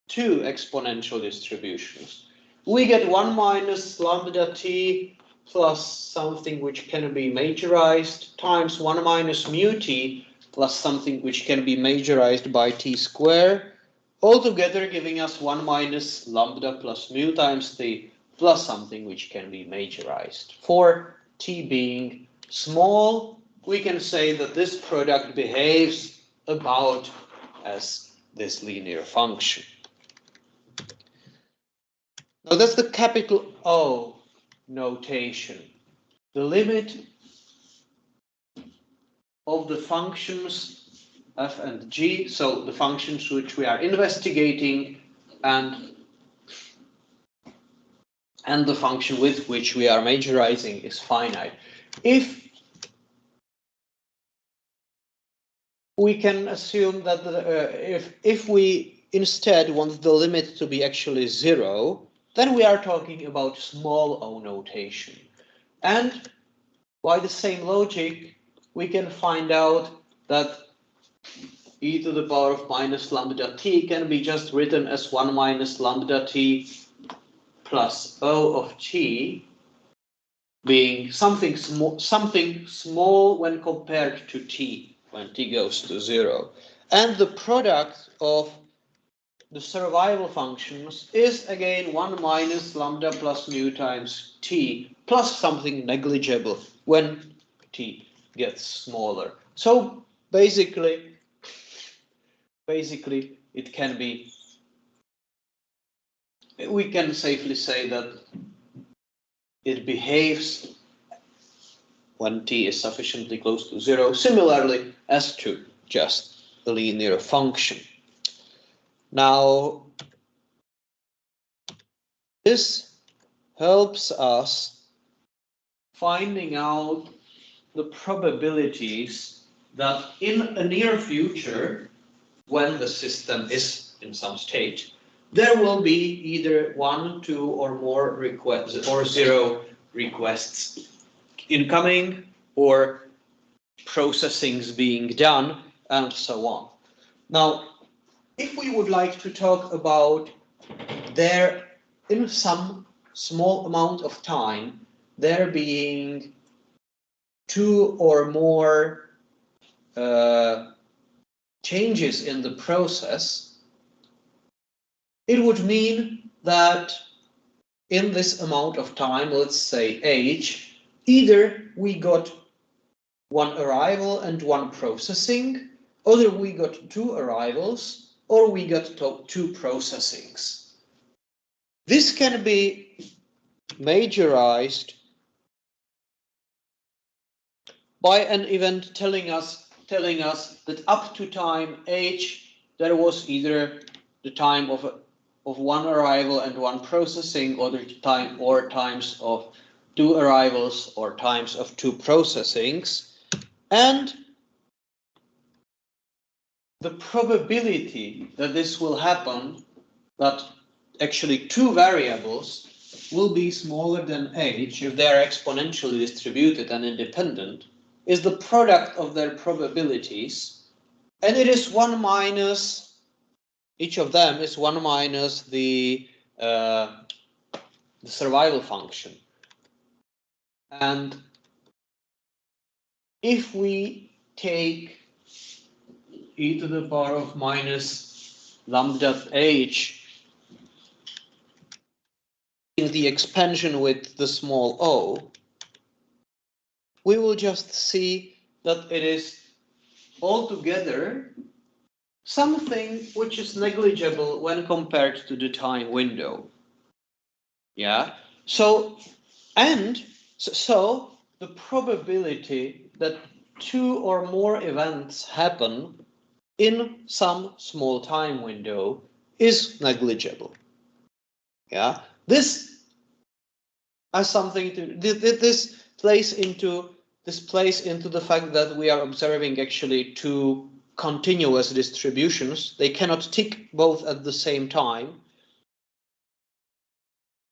A: two exponential distributions, we get 1 minus lambda t plus something which can be majorized times 1 minus mu t plus something which can be majorized by t squared, altogether giving us 1 minus lambda plus mu times t plus something which can be majorized. For t being small, we can say that this product behaves about as this linear function. Now that's the capital O notation. The limit of the functions f and g, so the functions which we are investigating and the function with which we are majorizing is finite. If we can assume that if we instead want the limit to be actually 0, then we are talking about small o notation. And by the same logic, we can find out that e to the power of minus lambda t can be just written as 1 minus lambda t plus o of t, being something small when compared to t, when t goes to 0. And the product of the survival functions is again 1 minus lambda plus mu times t plus something negligible when t gets smaller. So basically it can be, we can safely say that it behaves when t is sufficiently close to 0, similarly as to just a linear function. Now, this helps us finding out the probabilities that in a near future, when the system is in some state, there will be either 1, 2, or more requests, or 0 requests incoming, or processings being done, and so on. Now, if we would like to talk about there in some small amount of time, there being 2 or more changes in the process, it would mean that in this amount of time, let's say h, either we got 1 arrival and 1 processing, or we got 2 arrivals, or we got 2 processings. This can be majorized by an event telling us that up to time h, there was either the time of 1 arrival and 1 processing, or the time or times of 2 arrivals or times of 2 processings, and the probability that this will happen, that actually 2 variables will be smaller than h if they are exponentially distributed and independent, is the product of their probabilities, and it is 1 minus, each of them is 1 minus the survival function. And if we take e to the power of minus lambda h in the expansion with the small o, we will just see that it is altogether something which is negligible when compared to the time window. Yeah, so the probability that 2 or more events happen in some small time window is negligible. Yeah, this has something to this plays into the fact that we are observing actually 2 continuous distributions. They cannot tick both at the same time,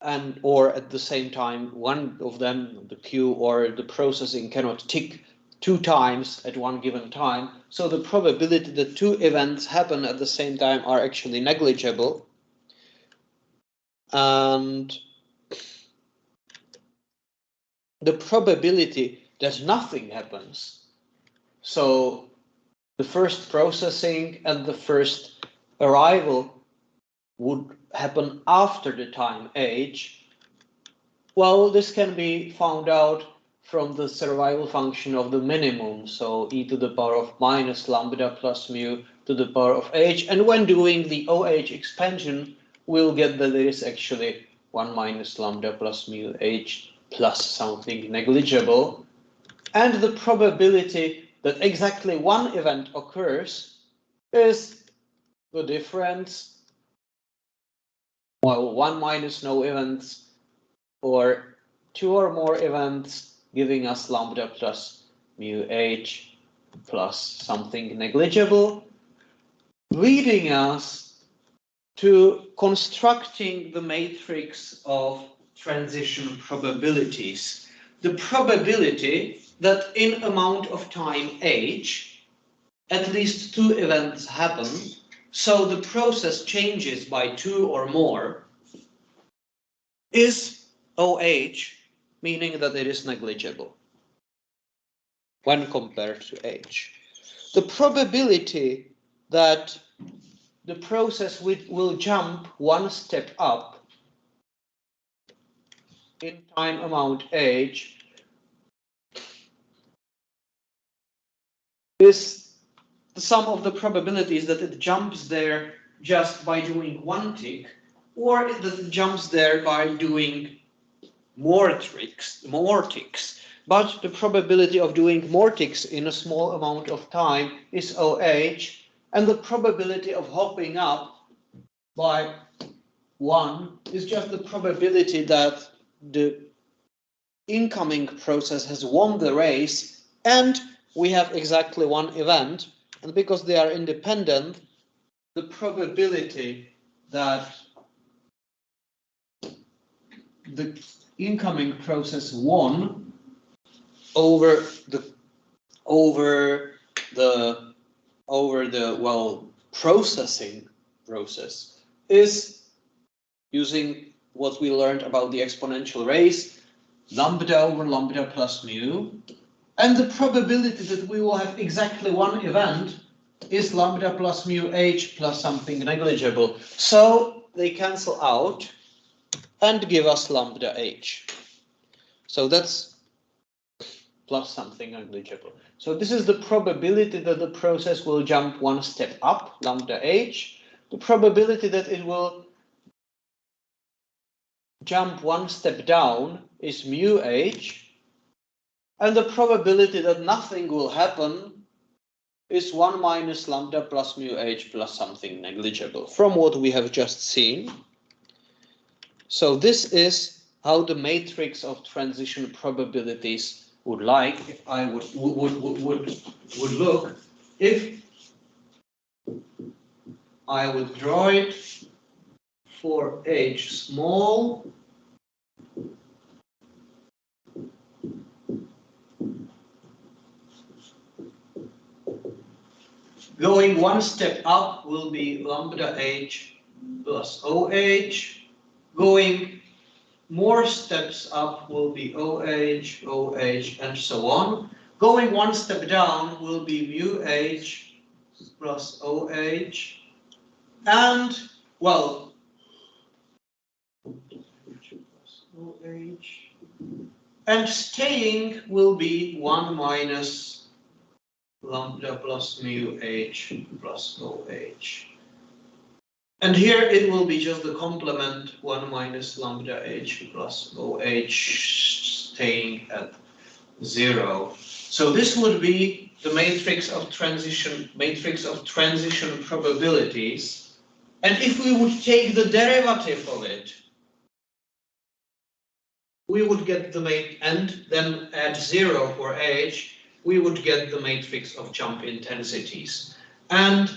A: and or at the same time one of them, the queue or the processing, cannot tick 2 times at one given time. So the probability that 2 events happen at the same time are actually negligible. And the probability that nothing happens, so the first processing and the first arrival would happen after the time h, well, this can be found out from the survival function of the minimum, so e to the power of minus lambda plus mu to the power of h, and when doing the OH expansion, we'll get that there is actually 1 minus lambda plus mu h plus something negligible, and the probability that exactly one event occurs is the difference, well, 1 minus no events, or 2 or more events, giving us lambda plus mu h plus something negligible, leading us to constructing the matrix of transition probabilities. The probability that in amount of time h, at least 2 events happen, so the process changes by 2 or more, is OH, meaning that it is negligible when compared to H. The probability that the process will jump one step up in time amount H is the sum of the probabilities that it jumps there just by doing one tick, or that it jumps there by doing more ticks. But the probability of doing more ticks in a small amount of time is OH, and the probability of hopping up by 1 is just the probability that the incoming process has won the race, and we have exactly one event, and because they are independent, the probability that the incoming process won over the processing process is, using what we learned about the exponential race, lambda over lambda plus mu, and the probability that we will have exactly one event is lambda plus mu h plus something negligible. So they cancel out and give us lambda h. So that's plus something negligible. So this is the probability that the process will jump one step up, lambda h. The probability that it will jump one step down is mu h. And the probability that nothing will happen is 1 minus lambda plus mu h plus something negligible, from what we have just seen. So this is how the matrix of transition probabilities would like, if I would look, if I would draw it for h small, going one step up will be lambda h plus OH. Going more steps up will be OH, OH, and so on. Going one step down will be mu h plus OH. And, well, OH. And staying will be 1 minus lambda plus mu h plus OH. And here it will be just the complement 1 minus lambda h plus OH staying at 0. So this would be the matrix of transition probabilities. And if we would take the derivative of it, we would get the and then add 0 for h, we would get the matrix of jump intensities. And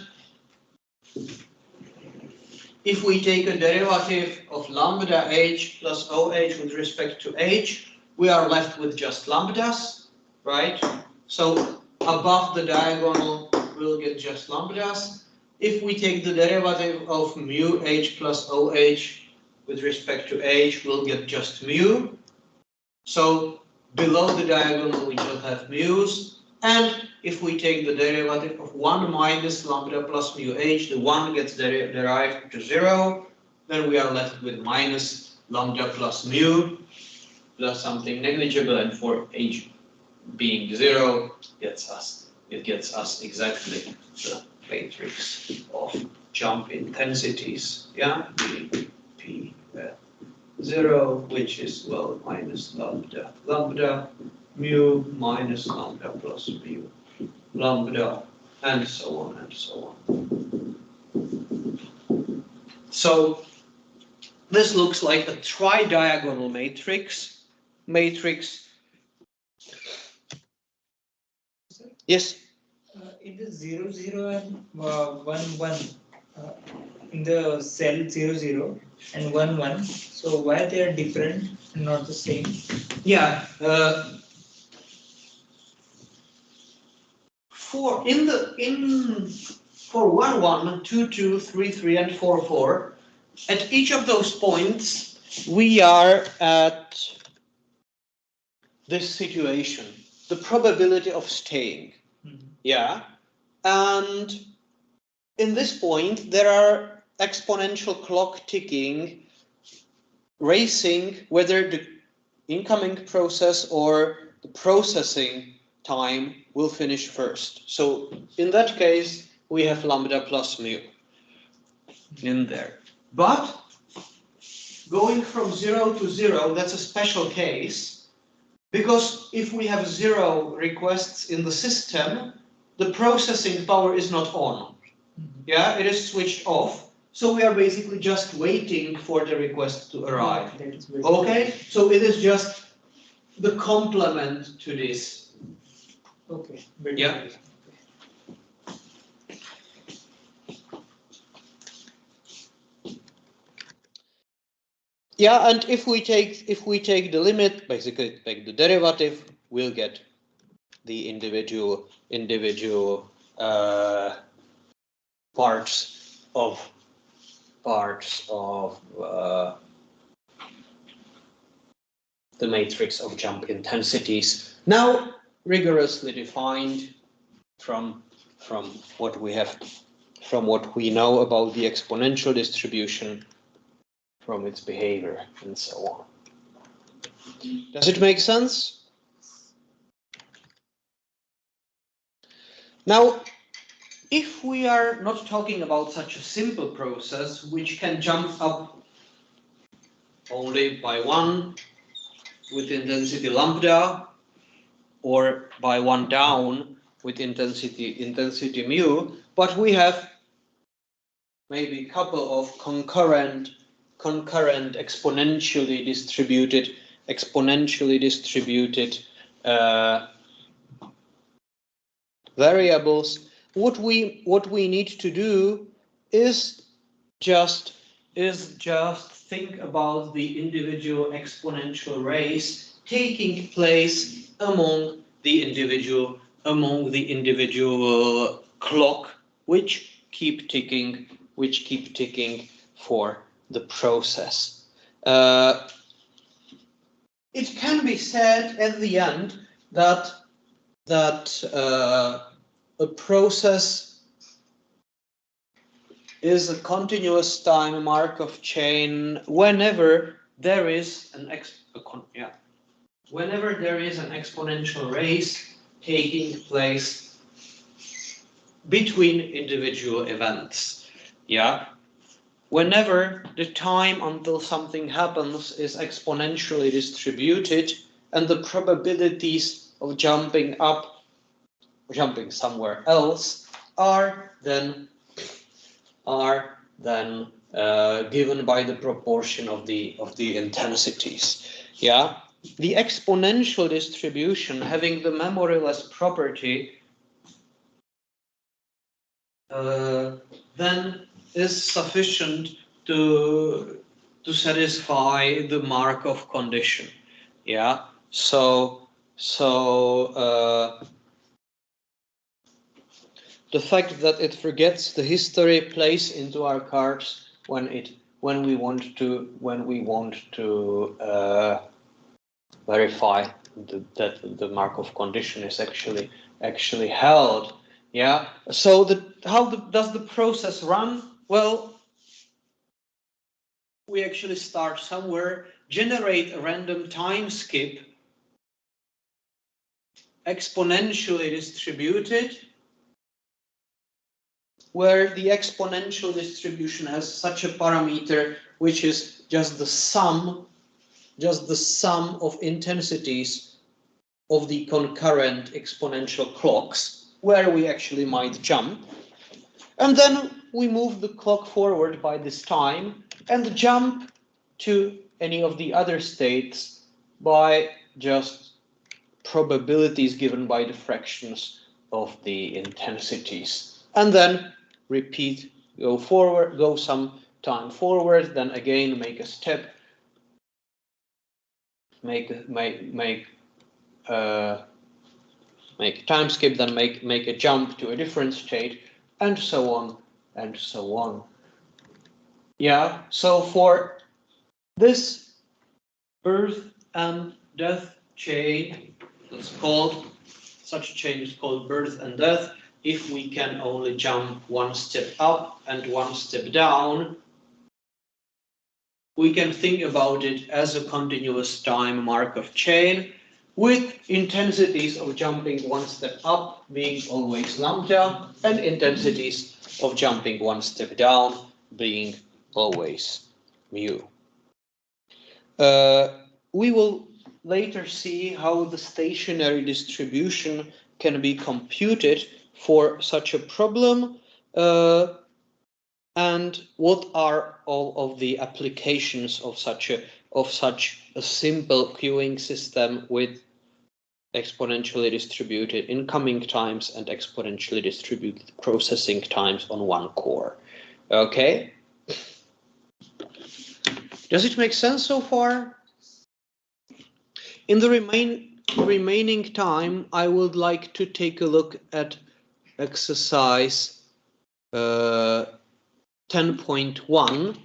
A: if we take a derivative of lambda h plus OH with respect to h, we are left with just lambdas, right? So above the diagonal, we'll get just lambdas. If we take the derivative of mu h plus OH with respect to h, we'll get just mu. So below the diagonal, we just have mu's. And if we take the derivative of 1 minus lambda plus mu h, the 1 gets derived to 0, then we are left with minus lambda plus mu plus something negligible, and for h being 0, it gets us exactly the matrix of jump intensities. Yeah, P 0, which is, well, minus lambda, lambda, mu minus lambda plus mu, lambda, and so on and so on. So this looks like a tri-diagonal matrix. Yes?
B: In the 0, 0 and 1, 1, in the cell 0, 0 and 1, 1, so why they are different and not the same?
A: Yeah. For 1, 1, 2, 2, 3, 3, and 4, 4, at each of those points, we are at this situation, the probability of staying. Yeah. And in this point, there are exponential clock ticking, racing, whether the incoming process or the processing time will finish first. So in that case, we have lambda plus mu in there. But going from 0 to 0, that's a special case, because if we have 0 requests in the system, the processing power is not on. Yeah, it is switched off. So we are basically just waiting for the request to arrive. Okay, so it is just the complement to this.
B: Okay.
A: Yeah. Yeah, and if we take the limit, basically take the derivative, we'll get the individual parts of the matrix of jump intensities. Now rigorously defined from what we know about the exponential distribution, from its behavior, and so on. Does it make sense? Now, if we are not talking about such a simple process which can jump up only by 1 with intensity lambda, or by 1 down with intensity mu, but we have maybe a couple of concurrent exponentially distributed variables. What we need to do is just think about the individual exponential race taking place among the individual clock which keep ticking for the process. It can be said at the end that a process is a continuous time Markov chain whenever there is an exponential race taking place between individual events. Yeah. Whenever the time until something happens is exponentially distributed and the probabilities of jumping somewhere else are then given by the proportion of the intensities. Yeah, the exponential distribution having the memoryless property then is sufficient to satisfy the Markov condition. Yeah, so the fact that it forgets the history plays into our cards when we want to verify that the Markov condition is actually held. Yeah. So does the process run? Well, we actually start somewhere, generate a random time skip, exponentially distributed, where the exponential distribution has such a parameter which is just the sum just the sum of intensities of the concurrent exponential clocks where we actually might jump. And then we move the clock forward by this time and jump to any of the other states by just probabilities given by the fractions of the intensities. And then repeat, go forward, go some time forward, then again make a step, make a time skip, then make a jump to a different state, and so on and so on. Yeah, so for this birth and death chain, it's called, such a chain is called birth and death. If we can only jump one step up and one step down, we can think about it as a continuous time Markov chain with intensities of jumping one step up being always lambda and intensities of jumping one step down being always mu. We will later see how the stationary distribution can be computed for such a problem, and what are all of the applications of such a simple queuing system with exponentially distributed incoming times and exponentially distributed processing times on one core. Okay? Does it make sense so far? In the remaining time, I would like to take a look at exercise 10.1.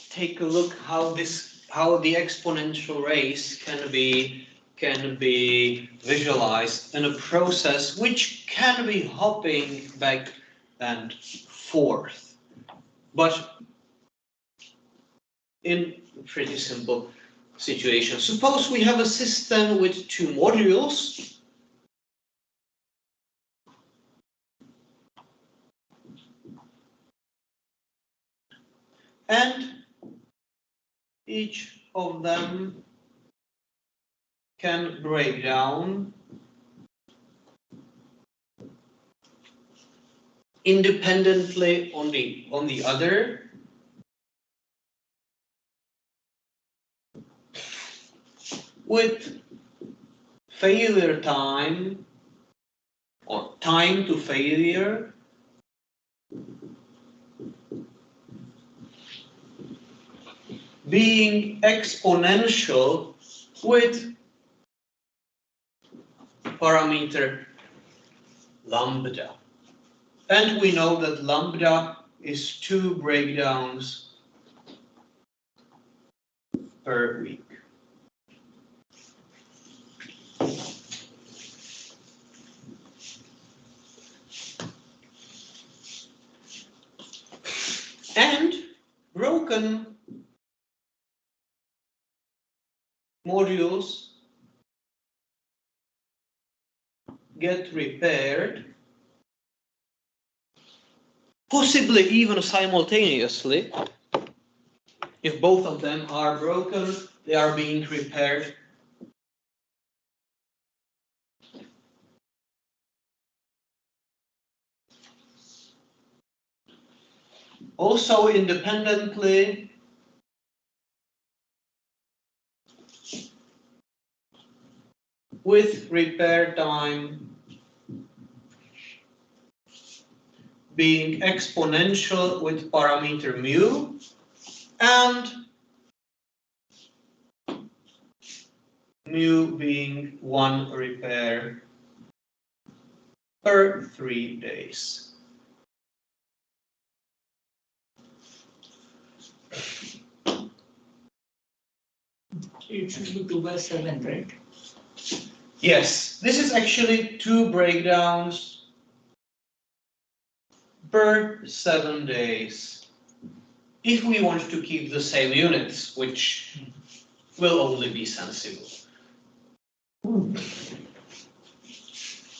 A: Take a look how the exponential race can be visualized in a process which can be hopping back and forth, but in a pretty simple situation. Suppose we have a system with two modules. And each of them can break down independently on the other. With failure time or time to failure being exponential with parameter lambda. And we know that lambda is 2 breakdowns per week. And broken modules get repaired, possibly even simultaneously. If both of them are broken, they are being repaired. Also independently, with repair time being exponential with parameter mu, and mu being 1 repair per 3 days.
B: It should be 2 by 7, right?
A: Yes, this is actually 2 breakdowns per 7 days. If we want to keep the same units, which will only be sensible.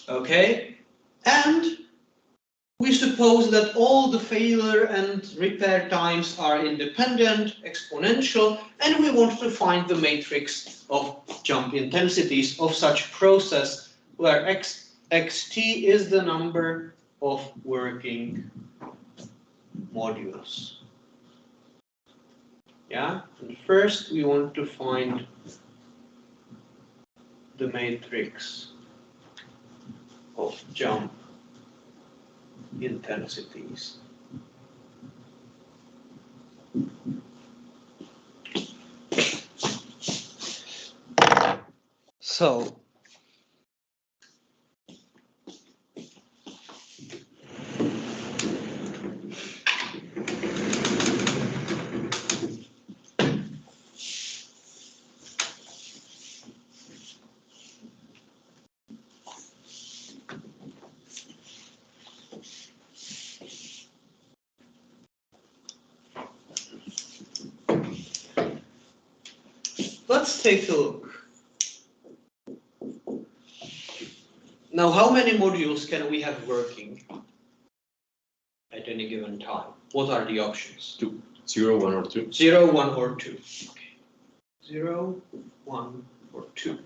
A: Okay, and We suppose that all the failure and repair times are independent, exponential, and we want to find the matrix of jump intensities of such process where xt is the number of working modules. Yeah, and first we want to find the matrix of jump intensities. So let's take a look. Now, how many modules can we have working at any given time? What are the options?
D: 2. 0, 1, or 2.
A: 0, 1, or 2. Okay. 0, 1, or 2.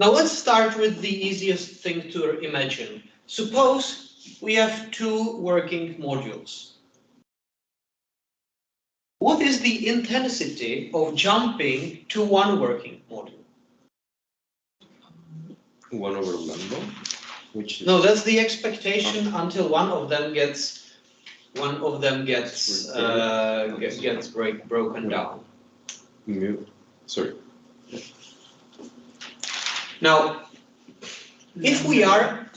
A: Now let's start with the easiest thing to imagine. Suppose we have 2 working modules. What is the intensity of jumping to 1 working module?
D: 1 over lambda, which is...
A: No, that's the expectation until one of them gets broken down.
D: Mu. Sorry.
A: Now, if we are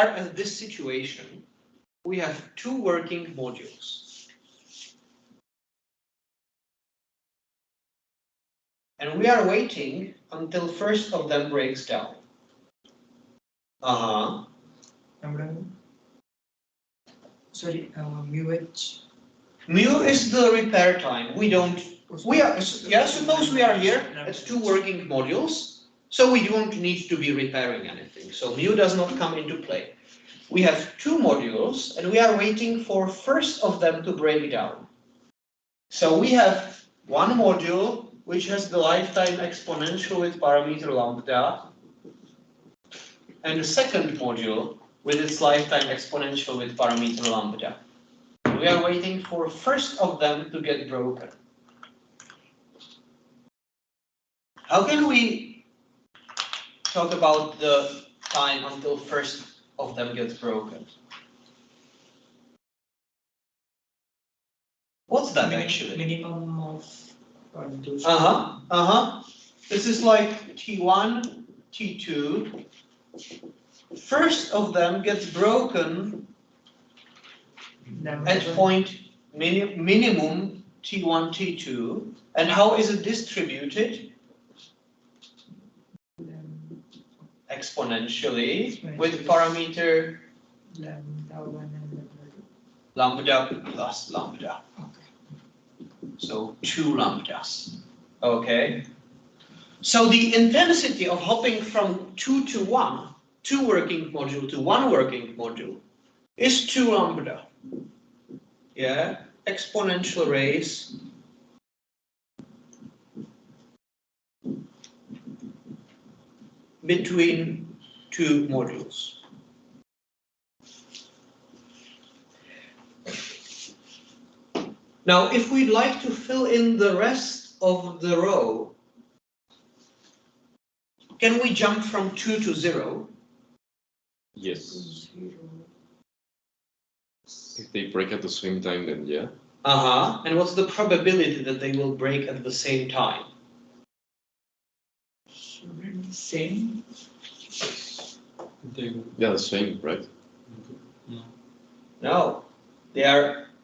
A: at this situation, we have 2 working modules. And we are waiting until first of them breaks down.
B: Sorry, mu h.
A: Mu is the repair time. Suppose we are here at 2 working modules, so we don't need to be repairing anything. So mu does not come into play. We have 2 modules, and we are waiting for first of them to break down. So we have 1 module which has the lifetime exponential with parameter lambda, and the second module with its lifetime exponential with parameter lambda. We are waiting for first of them to get broken. How can we talk about the time until first of them gets broken? What's that actually?
B: Minimum of those.
A: This is like T1, T2. First of them gets broken at point minimum T1, T2. And how is it distributed? Exponentially with parameter lambda plus lambda. So 2 lambdas. Okay. So the intensity of hopping from 2 to 1, 2 working module to 1 working module, is 2 lambda. Yeah, exponential raise between 2 modules. Now, if we'd like to fill in the rest of the row, can we jump from 2 to 0?
D: Yes. If they break at the same time, then yeah.
A: And what's the probability that they will break at the same time?
B: Same.
D: Yeah, the same, right?
A: No,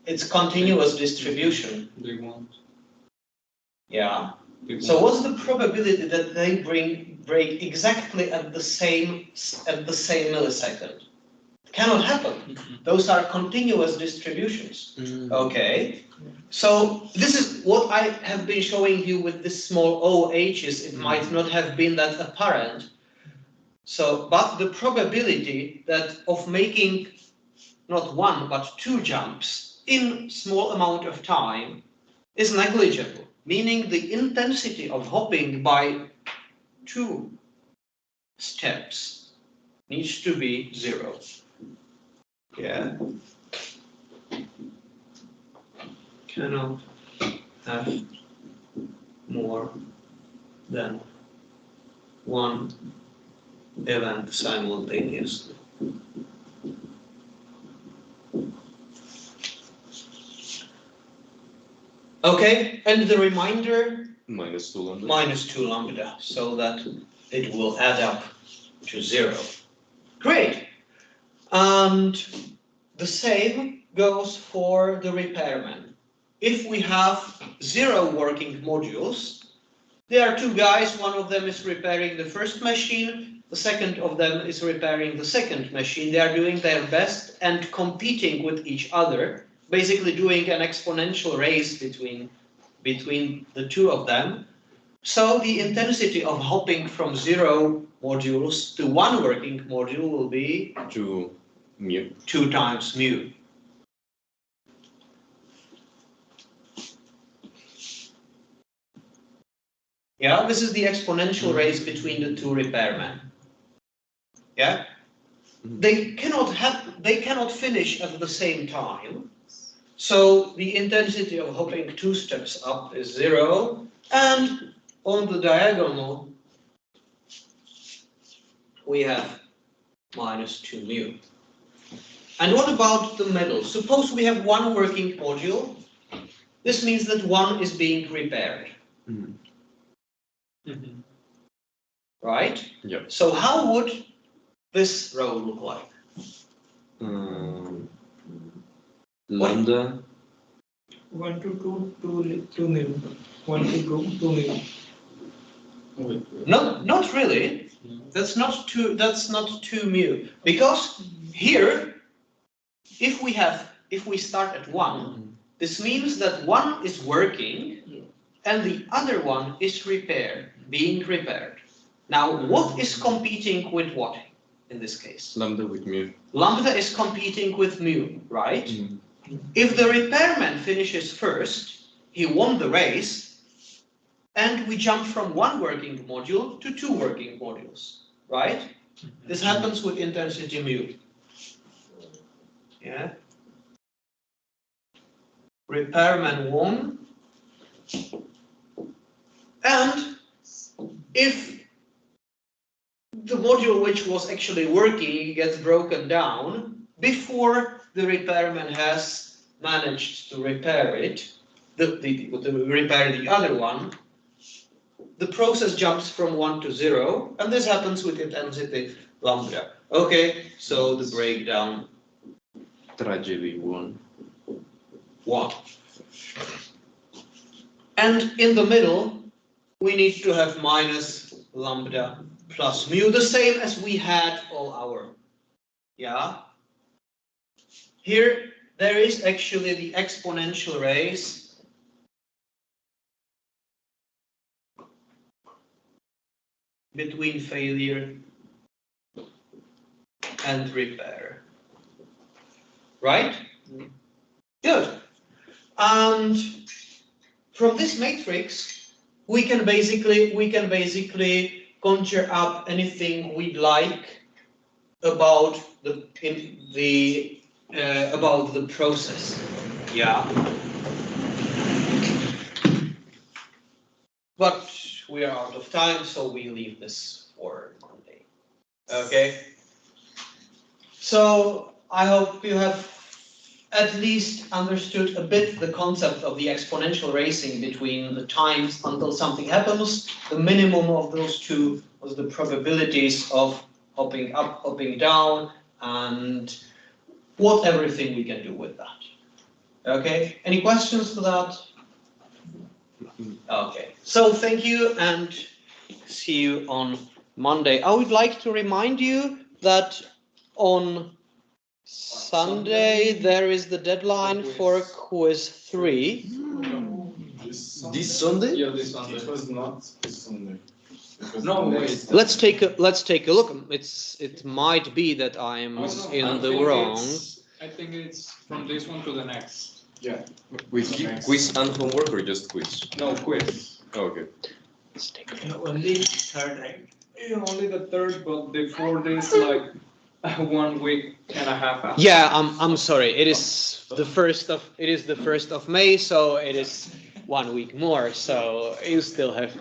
A: it's continuous distribution.
C: They won't.
A: Yeah. So what's the probability that they break exactly at the same millisecond? Cannot happen. Those are continuous distributions. Okay. So this is what I have been showing you with this small OHs. It might not have been that apparent. So, but the probability that of making not one but two jumps in small amount of time is negligible, meaning the intensity of hopping by two steps needs to be 0. Yeah. Cannot have more than one event simultaneously. Okay, and the reminder
D: Minus 2 lambda.
A: minus 2 lambda, so that it will add up to 0. Great. And the same goes for the repairman. If we have 0 working modules, there are two guys, one of them is repairing the first machine, the second of them is repairing the second machine. They are doing their best and competing with each other, basically doing an exponential race between the two of them. So the intensity of hopping from 0 modules to 1 working module will be
D: 2 mu.
A: 2 times mu. Yeah, this is the exponential race between the two repairmen. Yeah, they cannot finish at the same time. So the intensity of hopping 2 steps up is 0, and on the diagonal we have minus 2 mu. And what about the middle? Suppose we have 1 working module. This means that 1 is being repaired. Right?
D: Yep.
A: So how would this row look like?
D: Lambda.
B: 1 to 2 mu. 1 to 2 mu.
A: Not really. That's not 2 mu. Because here, if we start at 1, this means that 1 is working and the other one is being repaired. Now, what is competing with what in this case?
D: Lambda with mu.
A: Lambda is competing with mu, right? If the repairman finishes first, he won the race, and we jump from 1 working module to 2 working modules, right? This happens with intensity mu. Yeah. Repairman won. And if the module which was actually working gets broken down before the repairman has managed to repair it, repair the other one, the process jumps from 1 to 0, and this happens with intensity lambda. Okay, so the breakdown.
D: Tragedy 1.
A: 1. And in the middle, we need to have minus lambda plus mu, the same as we had all our. Yeah. Here, there is actually the exponential race between failure and repair. Right? Good. And from this matrix, we can basically conjure up anything we'd like about the process. Yeah. But we are out of time, so we leave this for Monday. Okay. So I hope you have at least understood a bit the concept of the exponential racing between the times until something happens. The minimum of those two was the probabilities of hopping up, hopping down, and what everything we can do with that. Okay, any questions for that? Okay, so thank you and see you on Monday. I would like to remind you that on Sunday, there is the deadline for quiz 3.
D: This Sunday?
C: Yeah, this Sunday.
E: It was not this Sunday. It was
C: No,
E: the
C: wait.
E: next
A: Let's
E: Sunday.
A: take a look. It might be that I'm
C: Oh, no,
A: in
C: I
A: the
C: think
A: wrong.
C: I think it's from this one to the next.
D: With
E: Next.
D: quiz and homework or just quiz?
C: No, quiz.
D: Oh, okay.
A: Let's take a
B: No, only third, right?
C: Yeah, only the third, but before this, like 1 week and a half after.
A: Yeah, I'm sorry. It is the 1st of May, so it is 1 week more. So you still have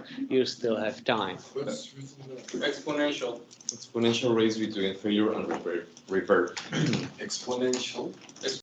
A: time.
E: What's written
C: Exponential.
D: Exponential race between failure and repair.
E: there? Exponential.